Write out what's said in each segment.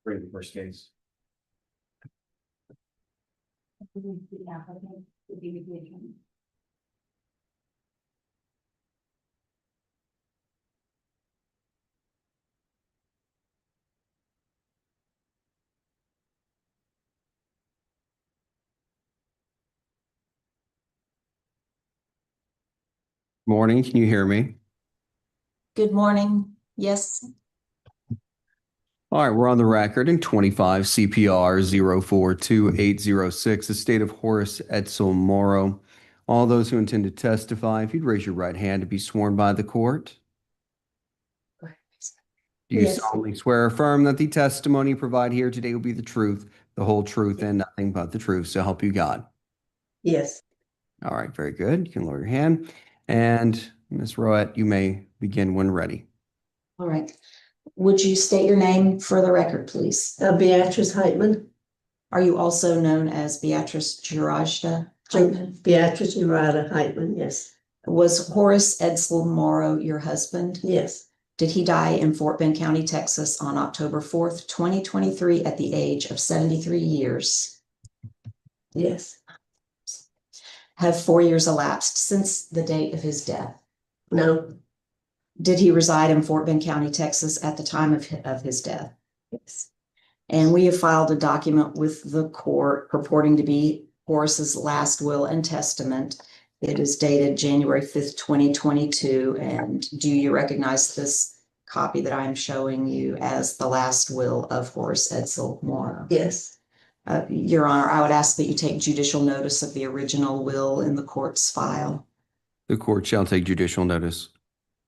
Bring the first case. Morning, can you hear me? Good morning. Yes. All right, we're on the record in 25 CPR 042806, the state of Horace Edsel Morrow. All those who intend to testify, if you'd raise your right hand to be sworn by the court. Do you Yes. solemnly swear or affirm that the testimony you provide here today will be the truth, the whole truth, and nothing but the truth, so help you God? Yes. All right, very good. You can lower your hand. And Ms. Roette, you may begin when ready. All right. Would you state your name for the record, please? Beatrice Heitman. Are you also known as Beatrice Gerajda Heitman? Beatrice Gerajda Heitman, yes. Was Horace Edsel Morrow your husband? Yes. Did he die in Fort Bend County, Texas on October 4th, 2023 at the age of 73 years? Yes. Have 4 years elapsed since the date of his death? No. Did he reside in Fort Bend County, Texas at the time of his death? Yes. And we have filed a document with the court purporting to be Horace's last will and testament. It is dated January 5th, 2022. And do you recognize this copy that I am showing you as the last will of Horace Edsel Morrow? Yes. Your Honor, I would ask that you take judicial notice of the original will in the court's file. The court shall take judicial notice.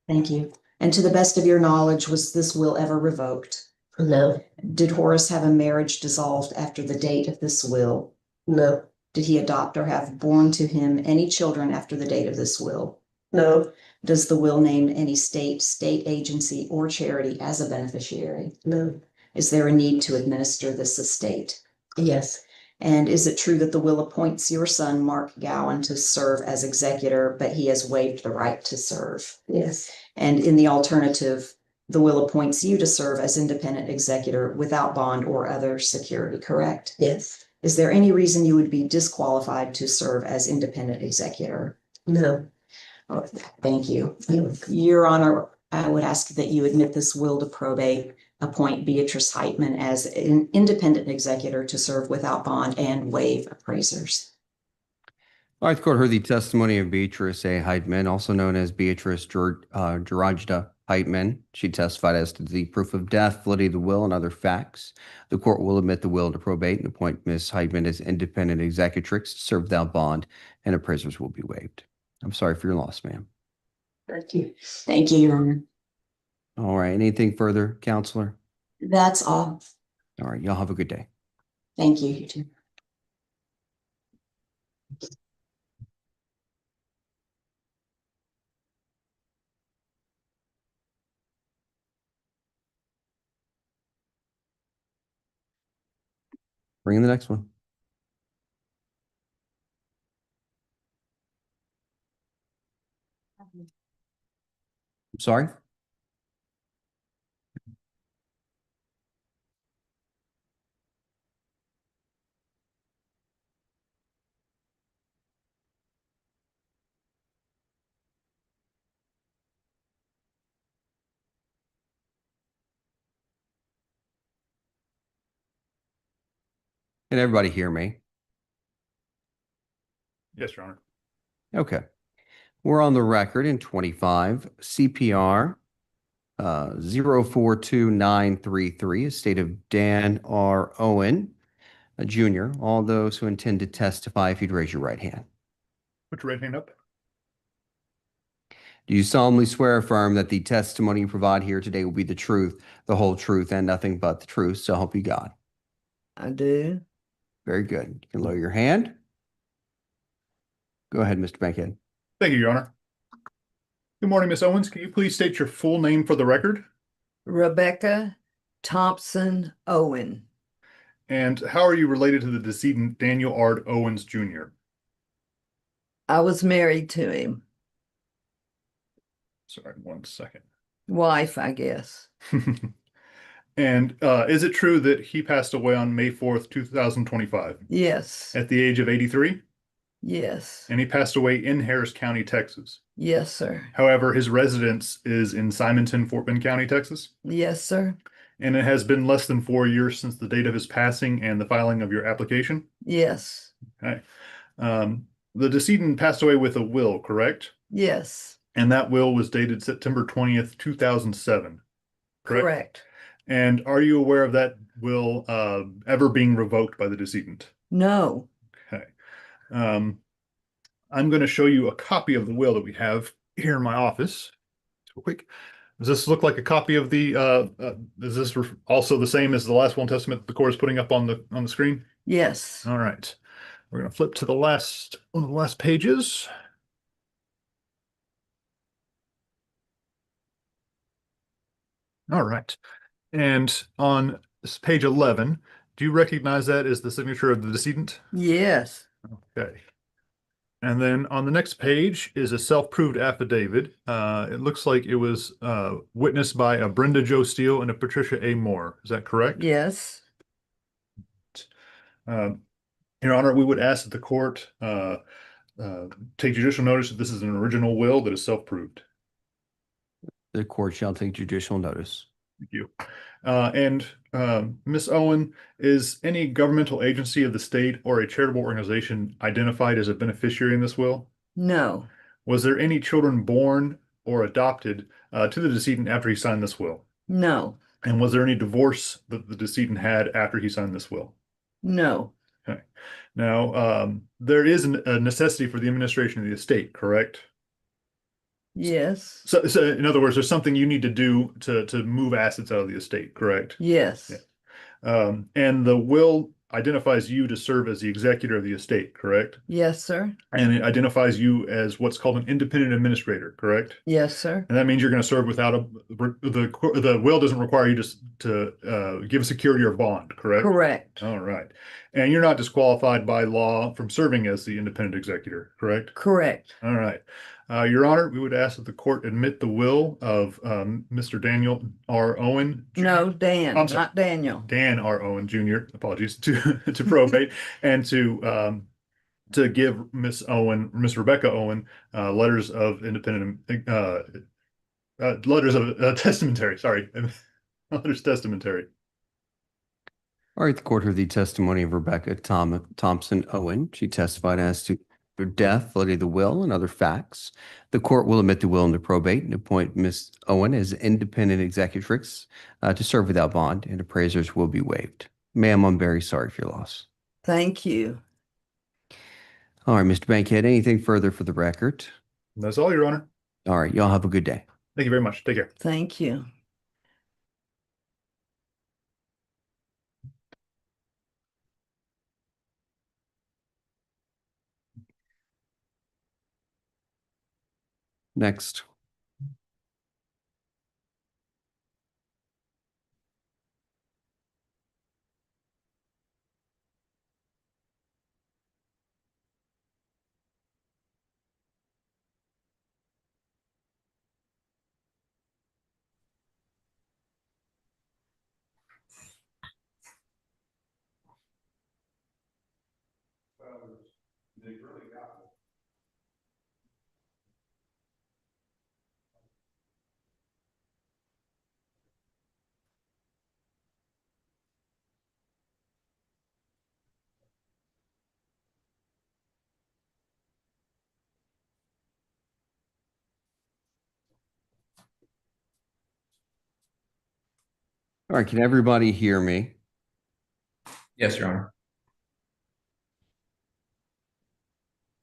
Thank you. And to the best of your knowledge, was this will ever revoked? No. Did Horace have a marriage dissolved after the date of this will? No. Did he adopt or have born to him any children after the date of this will? No. Does the will name any state agency, or charity as a beneficiary? No. Is there a need to administer this estate? Yes. And is it true that the will appoints your son, Mark Gowan, to serve as executor, but he has waived the right to serve? Yes. And in the alternative, the will appoints you to serve as independent executor without bond or other security, correct? Yes. Is there any reason you would be disqualified to serve as independent executor? No. Oh, thank you. Your Honor, I would ask that you admit this will to probate, appoint Beatrice Heitman as an independent executor to serve without bond and waive appraisers. All right, the court heard the testimony of Beatrice A. Heitman, also known as Beatrice Gerajda Heitman. She testified as to the proof of death, validity of the will, and other facts. The court will admit the will to probate and appoint Ms. Heitman as independent executrix to serve without bond, and appraisers will be waived. I'm sorry for your loss, ma'am. Thank you. Thank you, Your Honor. All right, anything further, counselor? That's all. All right, y'all have a good day. Thank you, you too. Bring in the next one. I'm sorry? Can everybody hear me? Yes, Your Honor. Okay. We're on the record in 25 CPR 042933, estate of Dan R. Owen, Jr. All those who intend to testify, if you'd raise your right hand. Put your right hand up. Do you solemnly swear or affirm that the testimony you provide here today will be the truth, the whole truth, and nothing but the truth, so help you God? I do. Very good. You can lower your hand. Go ahead, Mr. Bankhead. Thank you, Your Honor. Good morning, Ms. Owens. Can you please state your full name for the record? Rebecca Thompson Owen. And how are you related to the decedent Daniel R. Owens, Jr.? I was married to him. Sorry, 1 second. Wife, I guess. And is it true that he passed away on May 4th, 2025, Yes. at the age of 83? Yes. And he passed away in Harris County, Texas. Yes, sir. However, his residence is in Simonton, Fort Bend County, Texas. Yes, sir. And it has been less than 4 years since the date of his passing and the filing of your application. Yes. Okay. The decedent passed away with a will, correct? Yes. And that will was dated September 20th, 2007, correct? Correct. And are you aware of that will ever being revoked by the decedent? No. Okay. I'm going to show you a copy of the will that we have here in my office. Real quick. Does this look like a copy of the is this also the same as the last will and testament that the court is putting up on the screen? Yes. All right. We're going to flip to the last one of the last pages. All right. And on page 11, do you recognize that as the signature of the decedent? Yes. Okay. And then on the next page is a self-proved affidavit. It looks like it was witnessed by a Brenda Jo Steele and a Patricia A. Moore. Is that correct? Yes. Your Honor, we would ask that the court take judicial notice that this is an original will that is self-proved. The court shall take judicial notice. Thank you. And Ms. Owen, is any governmental agency of the state or a charitable organization identified as a beneficiary in this will? No. Was there any children born or adopted to the decedent after he signed this will? No. And was there any divorce that the decedent had after he signed this will? No. Okay. Now, there is a necessity for the administration of the estate, correct? Yes. So in other words, there's something you need to do to move assets out of the estate, correct? Yes. Yeah. And the will identifies you to serve as the executor of the estate, correct? Yes, sir. And it identifies you as what's called an independent administrator, correct? Yes, sir. And that means you're going to serve without the will doesn't require you to give a security or bond, correct? Correct. All right. And you're not disqualified by law from serving as the independent executor, correct? Correct. All right. Your Honor, we would ask that the court admit the will of Mr. Daniel R. Owen. Jr. No, Dan, I'm sorry. not Daniel. Dan R. Owen Jr., apologies, to probate and to give Miss Rebecca Owen, letters of independent letters of testamentary. Sorry, letters testamentary. All right, the court heard the testimony of Rebecca Thompson Owen. She testified as to her death, validity of the will, and other facts. The court will admit the will into probate and appoint Ms. Owen as independent executrix to serve without bond, and appraisers will be waived. Ma'am, I'm very sorry for your loss. Thank you. All right, Mr. Bankhead, anything further for the record? That's all, Your Honor. All right, y'all have a good day. Thank you very much. Take care. Thank you. Next. All right, can everybody hear me? Yes, Your Honor.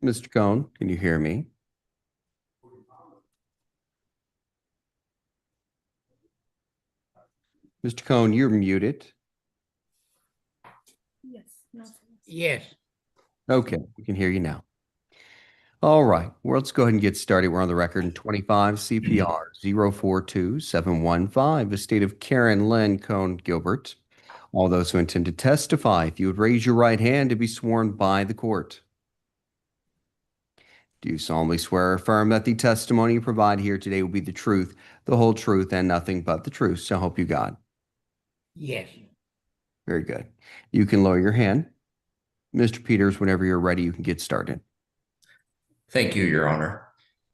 Mr. Cohn, can you hear me? Mr. Cohn, you're muted. Yes. Okay, we can hear you now. All right, well, let's go ahead and get started. We're on the record in 25 CPR 042715, the state of Karen Lynn Cohn Gilbert. All those who intend to testify, if you would raise your right hand to be sworn by the court. Do you solemnly swear or affirm that the testimony you provide here today will be the truth, the whole truth, and nothing but the truth? So help you God. Yes. Very good. You can lower your hand. Mr. Peters, whenever you're ready, you can get started. Thank you, Your Honor.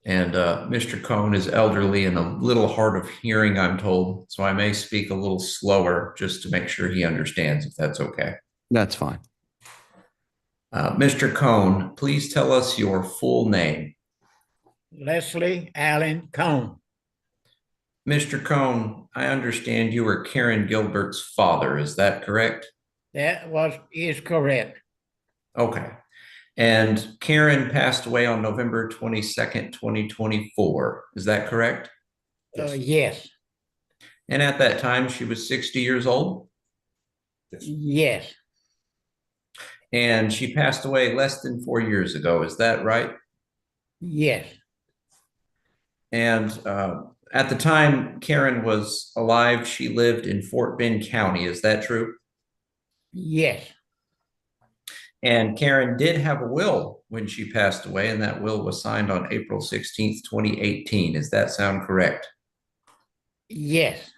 And Mr. Cohn is elderly and a little hard of hearing, I'm told, so I may speak a little slower just to make sure he understands, if that's okay. That's fine. Mr. Cohn, please tell us your full name. Leslie Allen Cohn. Mr. Cohn, I understand you were Karen Gilbert's father. Is that correct? Is correct. Okay. And Karen passed away on November 22nd, 2024. Is that correct? Yes. And at that time, she was 60 years old? Yes. And she passed away less than 4 years ago. Is that right? Yes. And at the time Karen was alive, she lived in Fort Bend County. Is that true? Yes. And Karen did have a will when she passed away, and that will was signed on April 16th, 2018. Does that sound correct? Yes.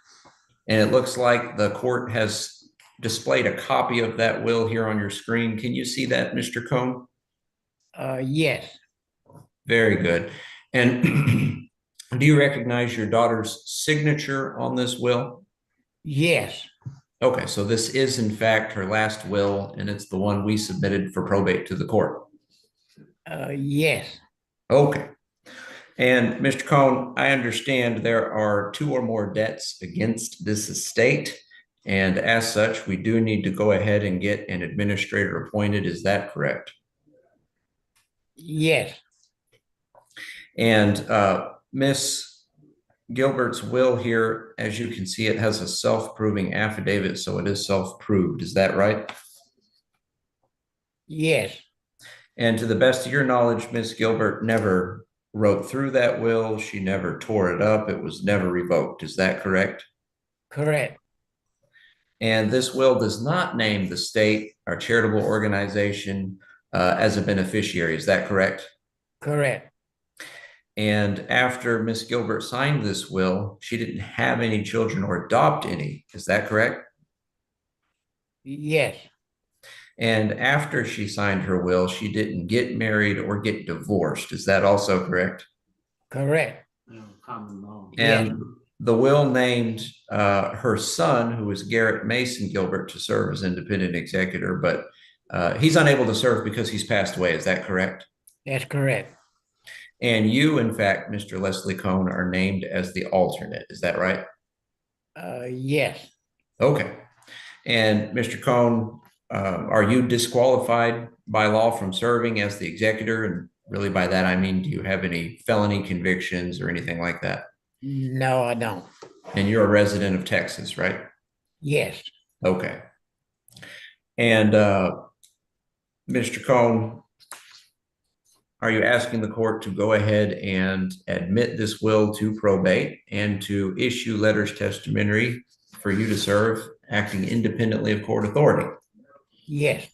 And it looks like the court has displayed a copy of that will here on your screen. Can you see that, Mr. Cohn? Yes. Very good. And do you recognize your daughter's signature on this will? Yes. Okay, so this is in fact her last will, and it's the one we submitted for probate to the court. Yes. Okay. And Mr. Cohn, I understand there are 2 or more debts against this estate. And as such, we do need to go ahead and get an administrator appointed. Is that correct? Yes. And Miss Gilbert's will here, as you can see, it has a self-proving affidavit, so it is self-proved. Is that right? Yes. And to the best of your knowledge, Miss Gilbert never wrote through that will. She never tore it up. It was never revoked. Is that correct? Correct. And this will does not name the state or charitable organization as a beneficiary. Is that correct? Correct. And after Miss Gilbert signed this will, she didn't have any children or adopt any. Is that correct? Yes. And after she signed her will, she didn't get married or get divorced. Is that also correct? Correct. And the will named her son, who was Garrett Mason Gilbert, to serve as independent executor, but he's unable to serve because he's passed away. Is that correct? That's correct. And you, in fact, Mr. Leslie Cohn, are named as the alternate. Is that right? Yes. Okay. And Mr. Cohn, are you disqualified by law from serving as the executor? And really by that, I mean, do you have any felony convictions or anything like that? No, I don't. And you're a resident of Texas, right? Yes. Okay. And Mr. Cohn, are you asking the court to go ahead and admit this will to probate and to issue letters testamentary for you to serve, acting independently of court authority? Yes.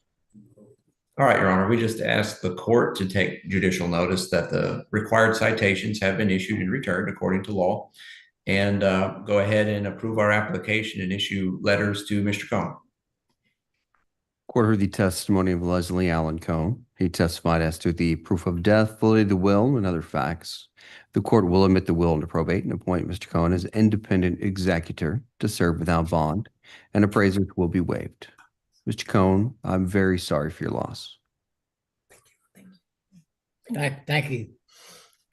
All right, Your Honor, we just asked the court to take judicial notice that the required citations have been issued and returned according to law, and go ahead and approve our application and issue letters to Mr. Cohn. Court heard the testimony of Leslie Allen Cohn. He testified as to the proof of death, validity of the will, and other facts. The court will admit the will into probate and appoint Mr. Cohn as independent executor to serve without bond, and appraisers will be waived. Mr. Cohn, I'm very sorry for your loss. Thank you.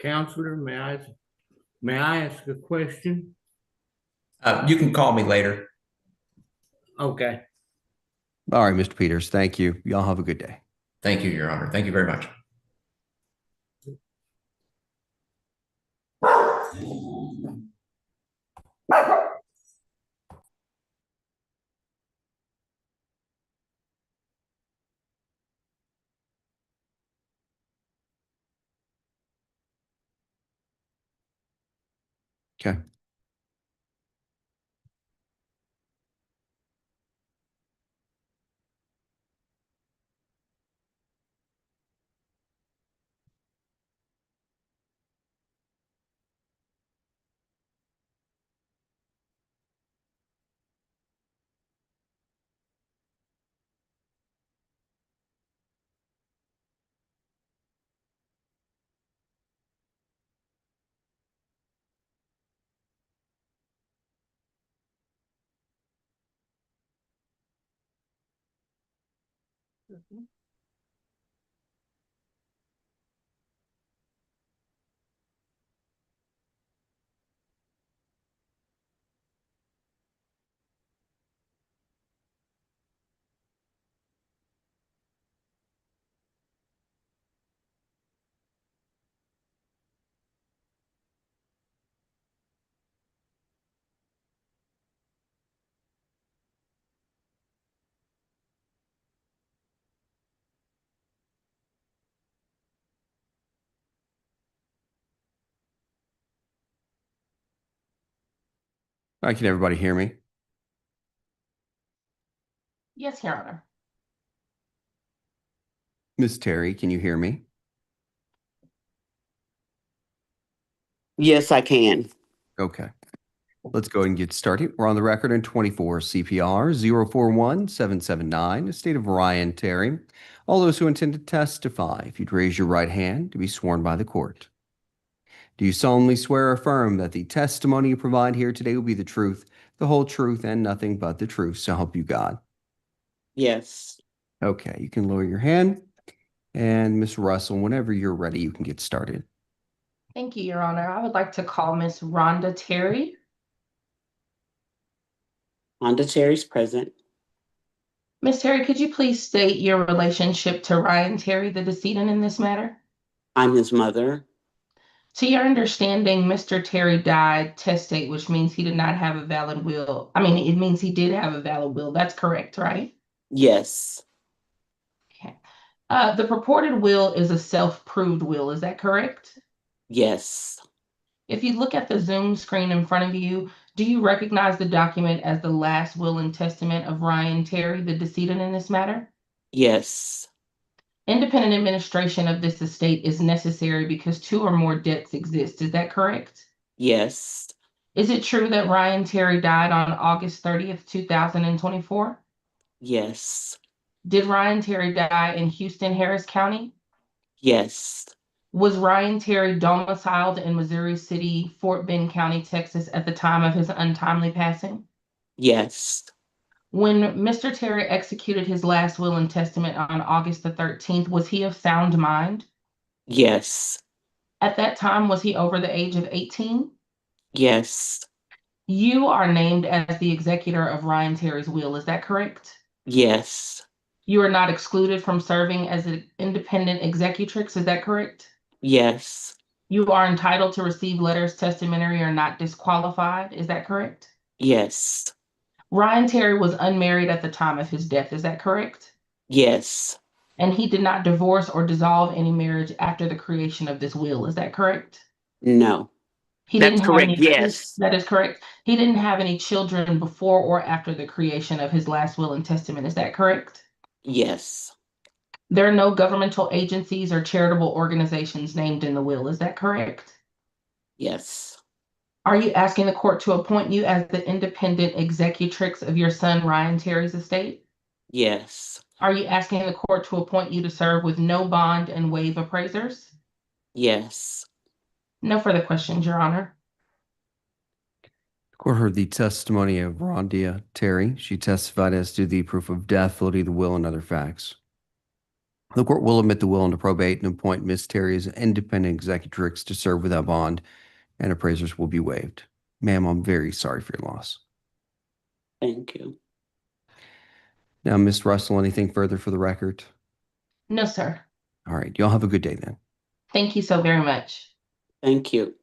Counselor, may I ask a question? You can call me later. Okay. All right, Mr. Peters, thank you. Y'all have a good day. Thank you, Your Honor. Thank you very much. Okay. All right, can everybody hear me? Yes, Your Honor. Miss Terry, can you hear me? Yes, I can. Okay. Let's go ahead and get started. We're on the record in 24 CPR 041779, the state of Ryan Terry. All those who intend to testify, if you'd raise your right hand to be sworn by the court. Do you solemnly swear or affirm that the testimony you provide here today will be the truth, the whole truth, and nothing but the truth, so help you God? Yes. Okay, you can lower your hand. And Miss Russell, whenever you're ready, you can get started. Thank you, Your Honor. I would like to call Miss Rhonda Terry. Honda Terry's present. Miss Terry, could you please state your relationship to Ryan Terry, the decedent in this matter? I'm his mother. To your understanding, Mr. Terry died testate, which means he did not have a valid will. I mean, it means he did have a valid will. That's correct, right? Yes. Okay. The purported will is a self-proved will. Is that correct? Yes. If you look at the Zoom screen in front of you, do you recognize the document as the last will and testament of Ryan Terry, the decedent in this matter? Yes. Independent administration of this estate is necessary because two or more debts exist. Is that correct? Yes. Is it true that Ryan Terry died on August 30th, 2024? Yes. Did Ryan Terry die in Houston, Harris County? Yes. Was Ryan Terry domiciled in Missouri City, Fort Bend County, Texas at the time of his untimely passing? Yes. When Mr. Terry executed his last will and testament on August the 13th, was he of sound mind? Yes. At that time, was he over the age of 18? Yes. You are named as the executor of Ryan Terry's will, is that correct? Yes. You are not excluded from serving as an independent executrix, is that correct? Yes. You are entitled to receive letters testamentary or not disqualified, is that correct? Yes. Ryan Terry was unmarried at the time of his death, is that correct? Yes. And he did not divorce or dissolve any marriage after the creation of this will, is that correct? No. He That's didn't have correct. any, Yes. that is correct. He didn't have any children before or after the creation of his last will and testament, is that correct? Yes. There are no governmental agencies or charitable organizations named in the will, is that correct? Yes. Are you asking the court to appoint you as the independent executrix of your son Ryan Terry's estate? Yes. Are you asking the court to appoint you to serve with no bond and waive appraisers? Yes. No further questions, Your Honor. The court heard the testimony of Rhonda Terry. She testified as to the proof of death, validity of the will, and other facts. The court will admit the will into probate and appoint Miss Terry as an independent executrix to serve without bond, and appraisers will be waived. Ma'am, I'm very sorry for your loss. Thank you. Now, Miss Russell, anything further for the record? No, sir. All right. Y'all have a good day then. Thank you so very much. Thank you.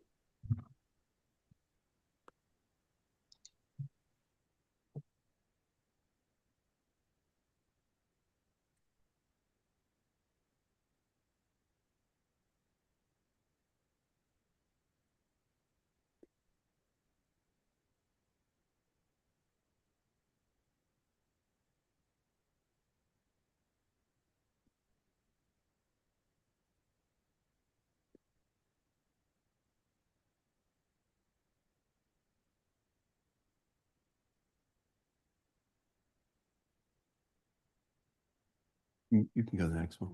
You can go to the next one.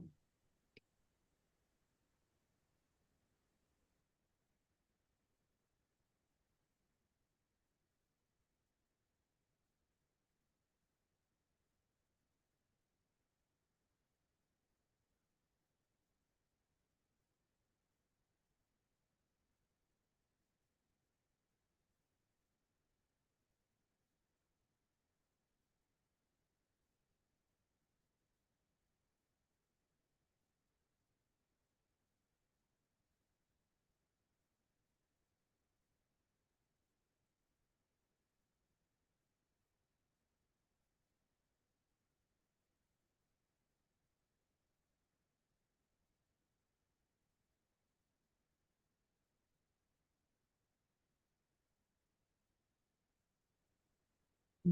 Mr.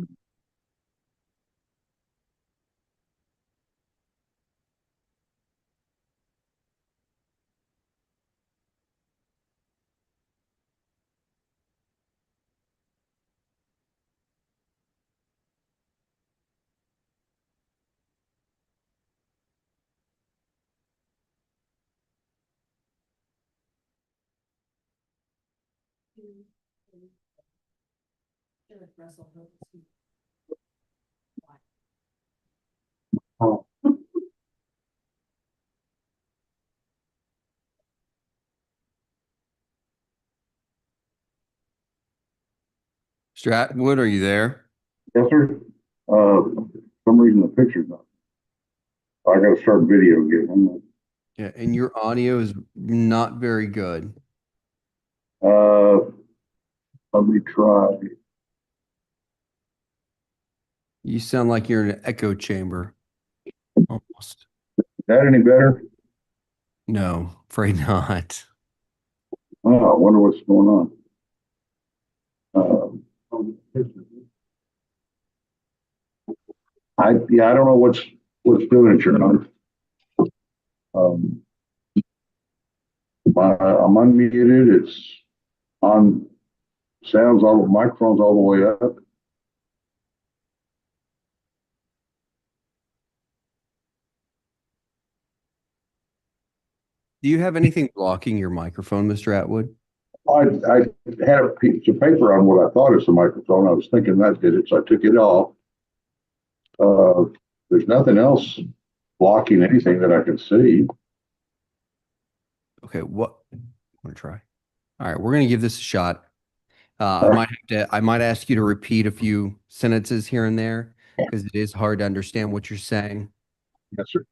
Atwood, are you there? Yes, sir. For some reason the picture's not. I gotta start video again. Yeah, and your audio is not very good. Let me try. You sound like you're in an echo chamber. Almost. Is that any better? No, afraid not. Oh, I wonder what's going on. I don't know what's doing it, your honor. I'm unmuted. It's on. Sounds all microphones all the way up. Do you have anything blocking your microphone, Mr. Atwood? I had a piece of paper on what I thought is the microphone. I was thinking that did it, so I took it off. There's nothing else blocking anything that I can see. Okay, what? I want to try. All right, we're going to give this a shot. I might ask you to repeat a few sentences here and there because it is hard to understand what you're saying. Yes, sir.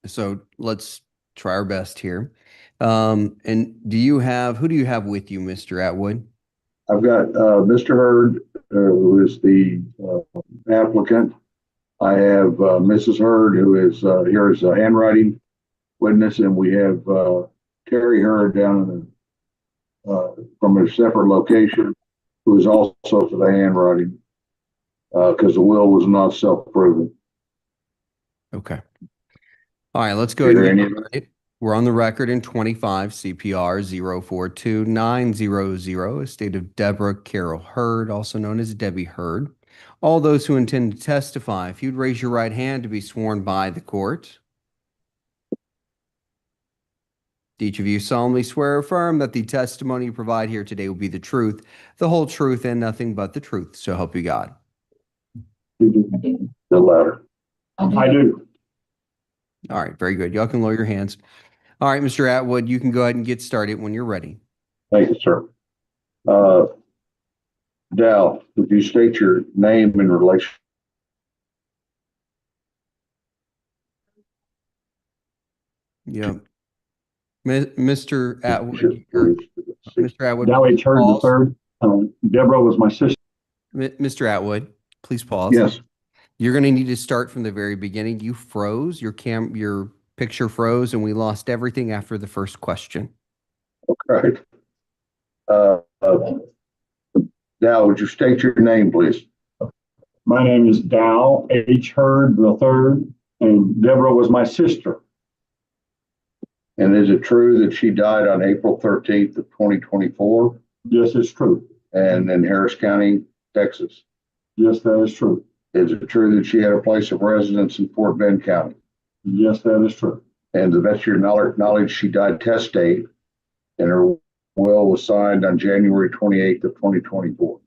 So let's try our best here. And who do you have with you, Mr. Atwood? I've got Mr. Hurd, who is the applicant. I have Mrs. Hurd, who is here as a handwriting witness, and we have Terry Hurd down from a separate location, who is also for the handwriting, because the will was not self-proven. Okay. All right, let's go ahead and get started. We're on the record in 25 CPR 042900, estate of Deborah Carol Hurd, also known as Debbie Hurd. All those who intend to testify, if you'd raise your right hand to be sworn by the court. Do each of you solemnly swear or affirm that the testimony you provide here today will be the truth, the whole truth, and nothing but the truth, so help you God? The latter. I do. All right, very good. Y'all can lower your hands. All right, Mr. Atwood, you can go ahead and get started when you're ready. Thank you, sir. Dal, would you state your name and relation? Yeah. Mr. Atwood, Mr. Atwood, Dow H. Hurd the third. Deborah was my sister. Mr. Atwood, please pause. Yes. You're going to need to start from the very beginning. You froze, your picture froze, and we lost everything after the first question. Okay. Dow, would you state your name, please? My name is Dow H. Hurd the third, and Deborah was my sister. And is it true that she died on April 13th of 2024? Yes, it's true. And in Harris County, Texas? Yes, that is true. Is it true that she had a place of residence in Fort Bend County? Yes, that is true. And to the best of your knowledge, she died testate, and her will was signed on January 28th of 2024.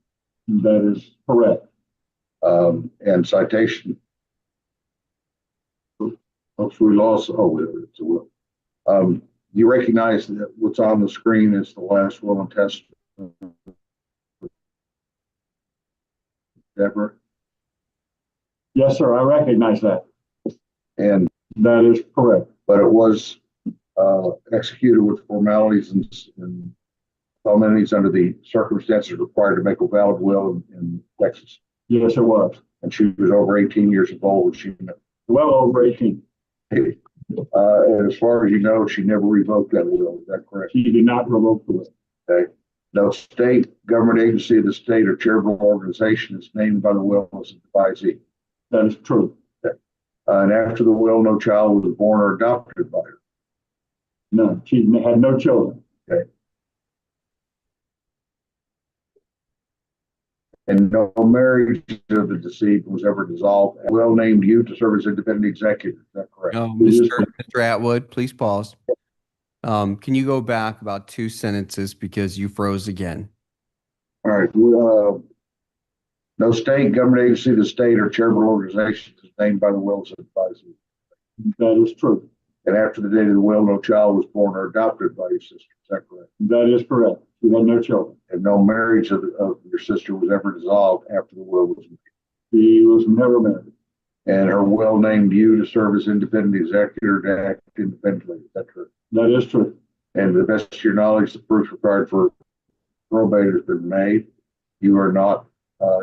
That is correct. And citation. Oops, we lost. Oh, it's a will. You recognize that what's on the screen is the last will and testament. Deborah? Yes, sir. I recognize that. And that is correct. But it was executed with formalities and culminating under the circumstances required to make a valid will in Texas. Yes, it was. And she was over 18 years old when she well over 18. And as far as you know, she never revoked that will. Is that correct? She did not revoke the will. Okay. No state, government agency of the state or charitable organization is named by the will as a advisee. That is true. And after the will, no child was born or adopted by her. No, she had no children. Okay. And no marriage of the deceased was ever dissolved. Will named you to serve as independent executor. Is that correct? No, Mr. Atwood, please pause. Can you go back about 2 sentences because you froze again? All right. No state, government agency of the state or charitable organization is named by the will as advisee. That is true. And after the date of the will, no child was born or adopted by your sister. Is that correct? That is correct. She had no children. And no marriage of your sister was ever dissolved after the will was made. She was never married. And her will named you to serve as independent executor to act independently. Is that true? That is true. And to the best of your knowledge, the proof required for probate has been made. You are not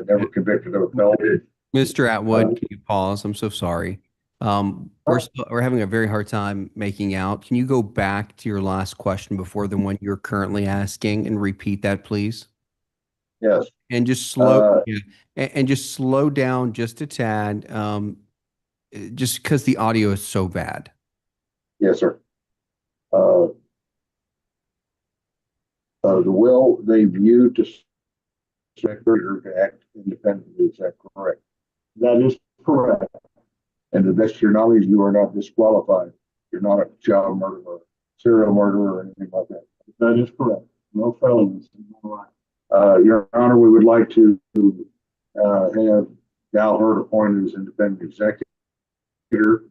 never convicted of a felony. Mr. Atwood, can you pause? I'm so sorry. We're having a very hard time making out. Can you go back to your last question before the one you're currently asking and repeat that, please? Yes. And just slow and just slow down just a tad, just because the audio is so bad. Yes, sir. The will they view to secretary to act independently. Is that correct? That is correct. And to the best of your knowledge, you are not disqualified. You're not a child murderer, serial murderer, or anything like that. That is correct. No felonies. Your Honor, we would like to have Gal Hurd appointed as independent executor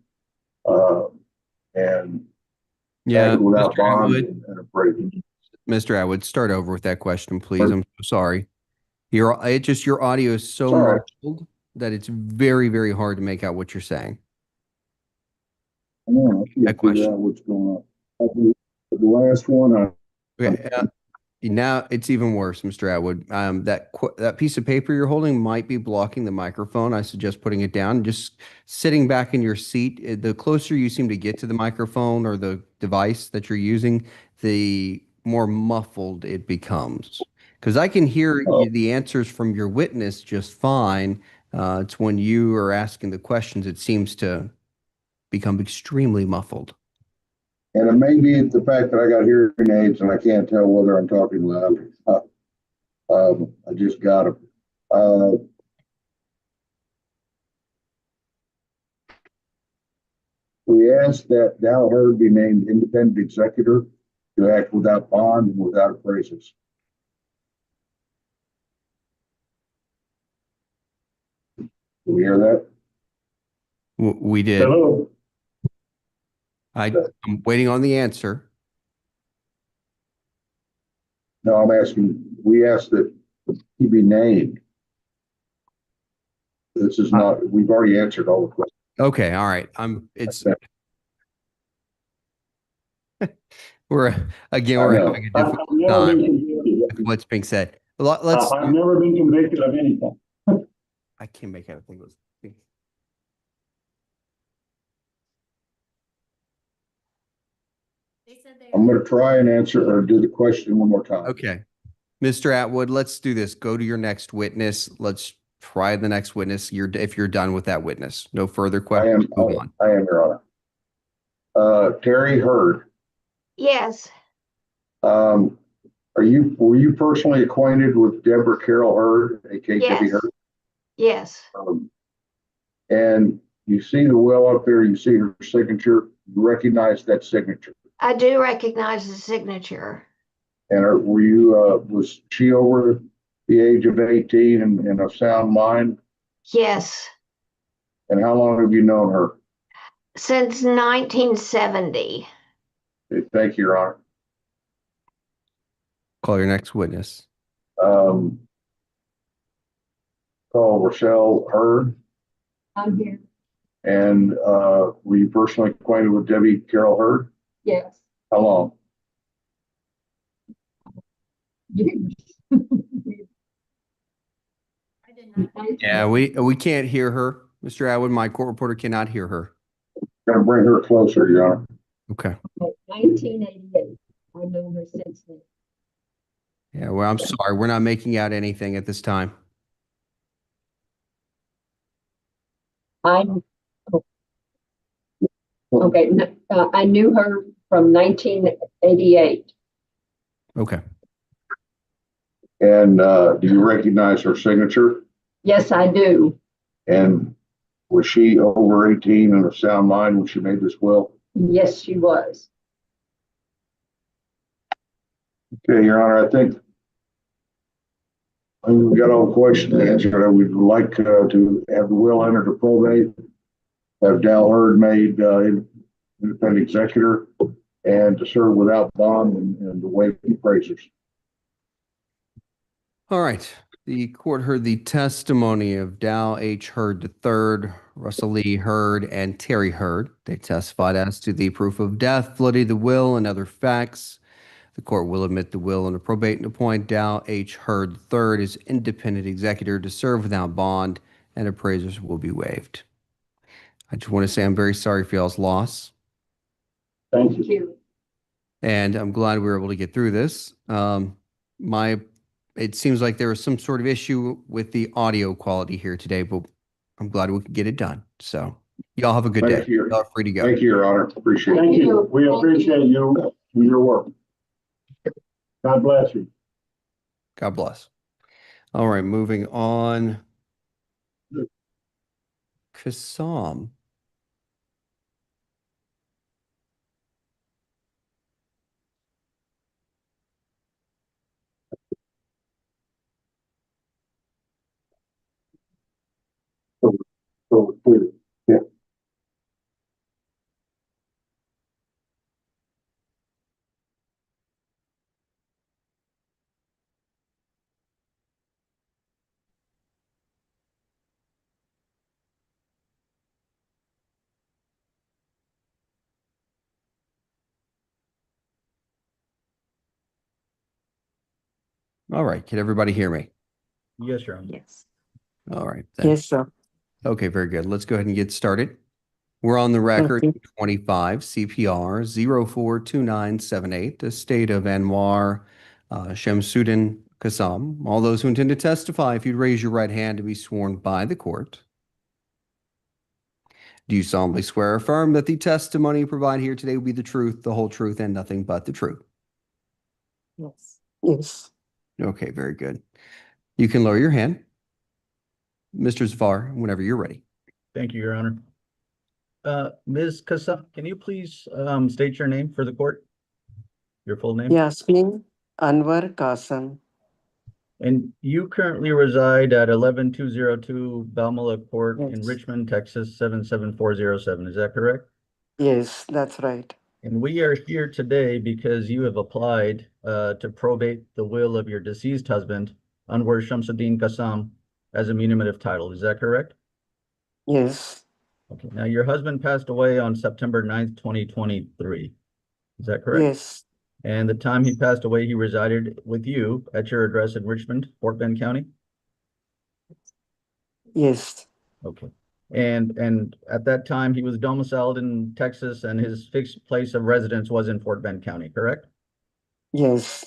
and without bond and a break. Mr. Atwood, start over with that question, please. I'm so sorry. Your audio is so muffled that it's very, very hard to make out what you're saying. I can't figure out what's going on. The last one. Now it's even worse, Mr. Atwood. That piece of paper you're holding might be blocking the microphone. I suggest putting it down. Just sitting back in your seat. The closer you seem to get to the microphone or the device that you're using, the more muffled it becomes. Because I can hear the answers from your witness just fine. It's when you are asking the questions, it seems to become extremely muffled. And it may be the fact that I got hearing aids and I can't tell whether I'm talking loud. I just got them. We ask that Gal Hurd be named independent executor to act without bond and without appraisals. Do we hear that? We did. Hello. I'm waiting on the answer. No, I'm asking, we asked that he be named. This is not, we've already answered all the questions. Okay, all right. We're having a difficult time with what's being said. I've never been convicted of anything. I can't make out a thing. I'm going to try and answer or do the question one more time. Okay. Mr. Atwood, let's do this. Go to your next witness. Let's try the next witness. If you're done with that witness. No further questions. Move on. I am, Your Honor. Terry Hurd. Yes. Were you personally acquainted with Deborah Carroll Hurd, aka Debbie Hurd? Yes. And you see the will up there, you see her signature, you recognize that signature. I do recognize the signature. And was she over the age of 18 and of sound mind? Yes. And how long have you known her? Since 1970. Thank you, Your Honor. Call your next witness. Call Rochelle Hurd. I'm here. And were you personally acquainted with Debbie Carroll Hurd? Yes. How long? Yeah, we can't hear her. Mr. Atwood, my court reporter cannot hear her. Gotta bring her closer, Your Honor. Okay. 1988. I've known her since then. Yeah, well, I'm sorry. We're not making out anything at this time. I'm okay. I knew her from 1988. Okay. And do you recognize her signature? Yes, I do. And was she over 18 and of sound mind when she made this will? Yes, she was. Okay, Your Honor, I think we've got all the questions answered. I would like to have the will entered to probate, have Dal Hurd made independent executor, and to serve without bond and to waive the appraisers. All right. The court heard the testimony of Dal H. Hurd III, Russell Lee Hurd, and Terry Hurd. They testified as to the proof of death, validity of the will, and other facts. The court will admit the will and the probate and appoint Dal H. Hurd III as independent executor to serve without bond, and appraisers will be waived. I just want to say I'm very sorry for y'all's loss, Thank you. Thank you. and I'm glad we were able to get through this. It seems like there was some sort of issue with the audio quality here today, but I'm glad we could get it done. So y'all have a good day. Thank you. Y'all are free to go. Thank you, Your Honor. Appreciate it. Thank you. We Thank appreciate you and your work. God bless you. God bless. All right, moving on. Kassam. So, yeah. All right, can everybody hear me? Yes, Your Honor. Yes. All right. Then. Yes, sir. Okay, very good. Let's go ahead and get started. We're on the record, Okay. 25 CPR 042978, the state of Anwar Shamsuddin Kassam. All those who intend to testify, if you'd raise your right hand to be sworn by the court. Do you solemnly swear or affirm that the testimony you provide here today will be the truth, the whole truth, and nothing but the truth? Yes. Yes. Okay, very good. You can lower your hand. Mr. Zafar, whenever you're ready. Thank you, Your Honor. Ms. Kassam, can you please state your name for the court? Your full name? Yasmin Anwar Qasim. And you currently reside at 11202 Balmala Court in Yes. Richmond, Texas, 77407. Is that correct? Yes, that's right. And we are here today because you have applied to probate the will of your deceased husband, Anwar Shamsuddin Qasim, as a muniment of title. Is that correct? Yes. Okay. Now, your husband passed away on September 9th, 2023. Is that correct? Yes. And the time he passed away, he resided with you at your address in Richmond, Fort Bend County? Yes. Okay. And at that time, he was domiciled in Texas and his fixed place of residence was in Fort Bend County, correct? Yes.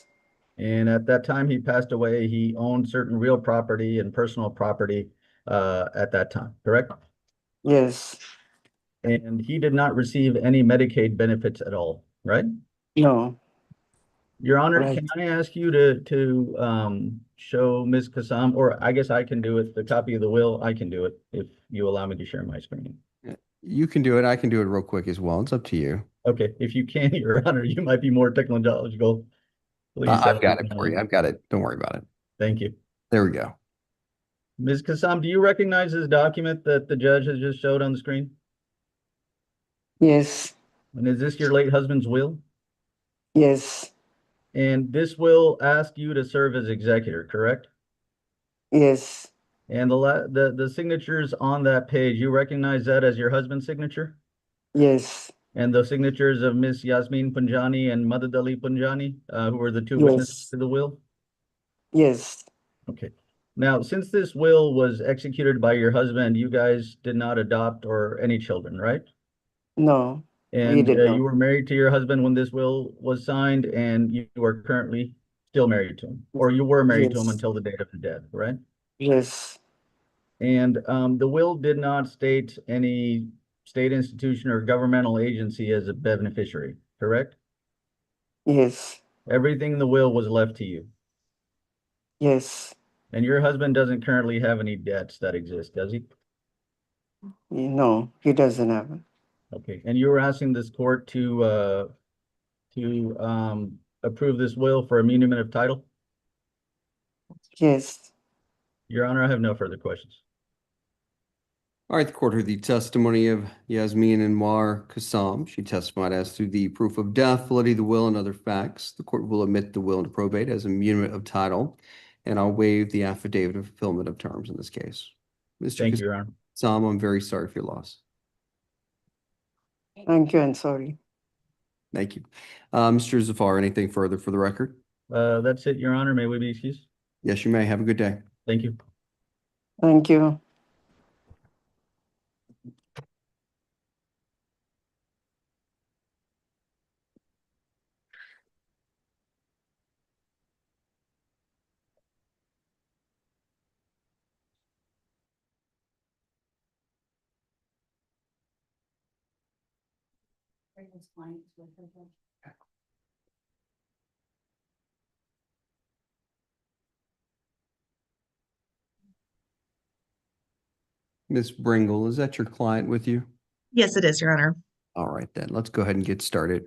And at that time he passed away, he owned certain real property and personal property at that time, correct? Yes. And he did not receive any Medicaid benefits at all, right? No. Your Honor, Right. can I ask you to show Ms. Kassam, or I guess I can do it, the copy of the will, I can do it if you allow me to share my screen. You can do it. I can do it real quick as well. It's up to you. Okay, if you can, Your Honor, you might be more technological. Please. I've got it for you. I've got it. Don't worry about it. Thank you. There we go. Ms. Kassam, do you recognize this document that the judge has just showed on the screen? Yes. And is this your late husband's will? Yes. And this will ask you to serve as executor, correct? Yes. And the signatures on that page, you recognize that as your husband's signature? Yes. And the signatures of Miss Yasmin Punjani and Madad Ali Punjani, who were the two witnesses Yes. to the will? Yes. Okay. Now, since this will was executed by your husband, you guys did not adopt or any children, right? No. We And did not. you were married to your husband when this will was signed, and you are currently still married to him, or you were married to him Yes. until the date of his death, right? Yes. And the will did not state any state institution or governmental agency as a beneficiary, correct? Yes. Everything in the will was left to you. Yes. And your husband doesn't currently have any debts that exist, does he? No, he doesn't have it. Okay, and you were asking this court to approve this will for immunity of title? Yes. Your Honor, I have no further questions. All right, the court heard the testimony of Yasmin Anwar Kassam. She testified as to the proof of death, validity of the will, and other facts. The court will admit the will into probate as immunity of title, and I'll waive the affidavit of fulfillment of terms in this case. Mr. Thank you, Your Honor. Kassam, I'm very sorry for your loss. Thank you and sorry. Thank you. Mr. Zafar, anything further for the record? That's it, Your Honor. May we be excused? Yes, you may. Have a good day. Thank you. Thank you. Ms. Bringle, is that your client with you? Yes, it is, Your Honor. All right, then. Let's go ahead and get started.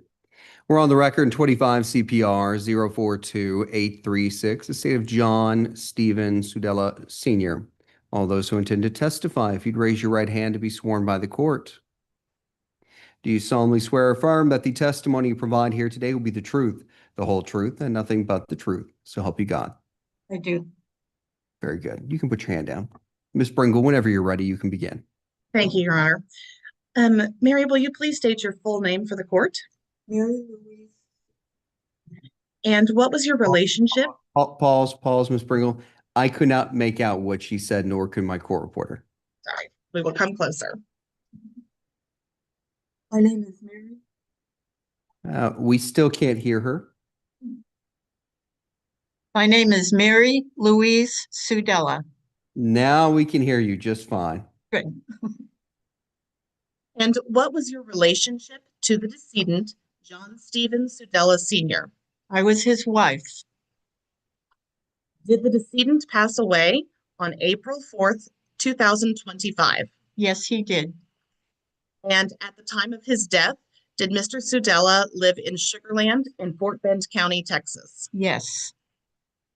We're on the record in 25 CPR 042836, the state of John Stephen Sudella Sr. All those who intend to testify, if you'd raise your right hand to be sworn by the court. Do you solemnly swear or affirm that the testimony you provide here today will be the truth, the whole truth, and nothing but the truth? So help you God. I do. Very good. You can put your hand down. Ms. Bringle, whenever you're ready, you can begin. Thank you, Your Honor. Mary, will you please state your full name for the court? Mary Louise. And what was your relationship? Pause, Ms. Bringle. I could not make out what she said, nor could my court reporter. Sorry, we will come closer. My name is Mary. We still can't hear her. My name is Mary Louise Sudella. Now we can hear you just fine. Good. And what was your relationship to the decedent, John Stephen Sudella Sr.? I was his wife. Did the decedent pass away on April 4th, 2025? Yes, he did. And at the time of his death, did Mr. Sudella live in Sugarland in Fort Bend County, Texas? Yes.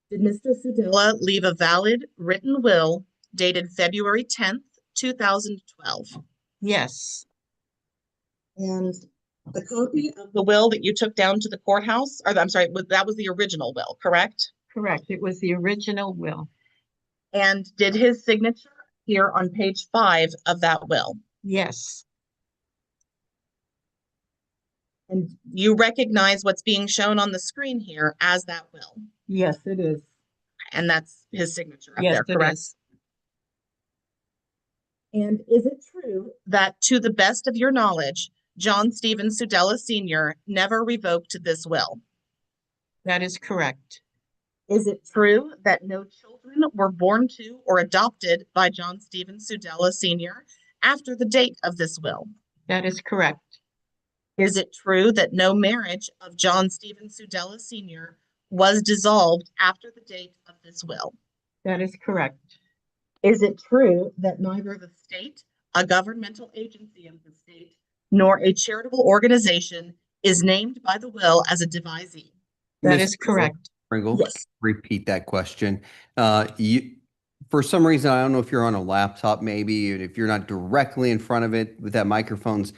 Did Mr. Sudella leave a valid written will dated February 10th, 2012? Yes. And the copy of the will that you took down to the courthouse, or I'm sorry, that was the original will, correct? Correct. It was the original will. And did his signature appear on page 5 of that will? Yes. And you recognize what's being shown on the screen here as that will? Yes, it is. And that's his signature up there, correct? And is it true that, to the best of your knowledge, John Stephen Sudella Sr. never revoked this will? That is correct. Is it true that no children were born to or adopted by John Stephen Sudella Sr. after the date of this will? That is correct. Is it true that no marriage of John Stephen Sudella Sr. was dissolved after the date of this will? That is correct. Is it true that neither the state, a governmental agency of the state, nor a charitable organization is named by the will as a devisee? That is correct. Pringle, Yes. repeat that question. For some reason, I don't know if you're on a laptop maybe, and if you're not directly in front of it with that microphone's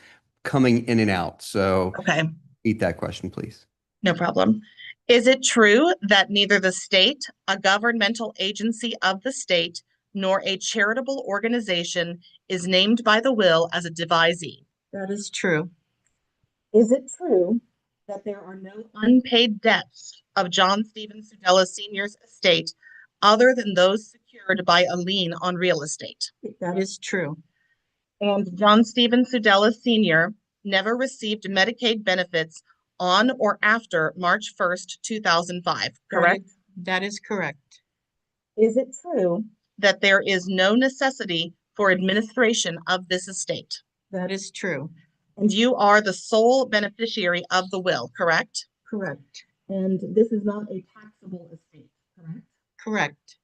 coming in and out. So Okay, repeat that question, please. no problem. Is it true that neither the state, a governmental agency of the state, nor a charitable organization is named by the will as a devisee? That is true. Is it true that there are no unpaid debts of John Stephen Sudella Sr.'s estate other than those secured by a lien on real estate? That is true. And John Stephen Sudella Sr. never received Medicaid benefits on or after March 1st, 2005, correct? That is correct. Is it true that there is no necessity for administration of this estate? That is true. And you are the sole beneficiary of the will, correct? Correct. And this is not a taxable estate, correct? Correct.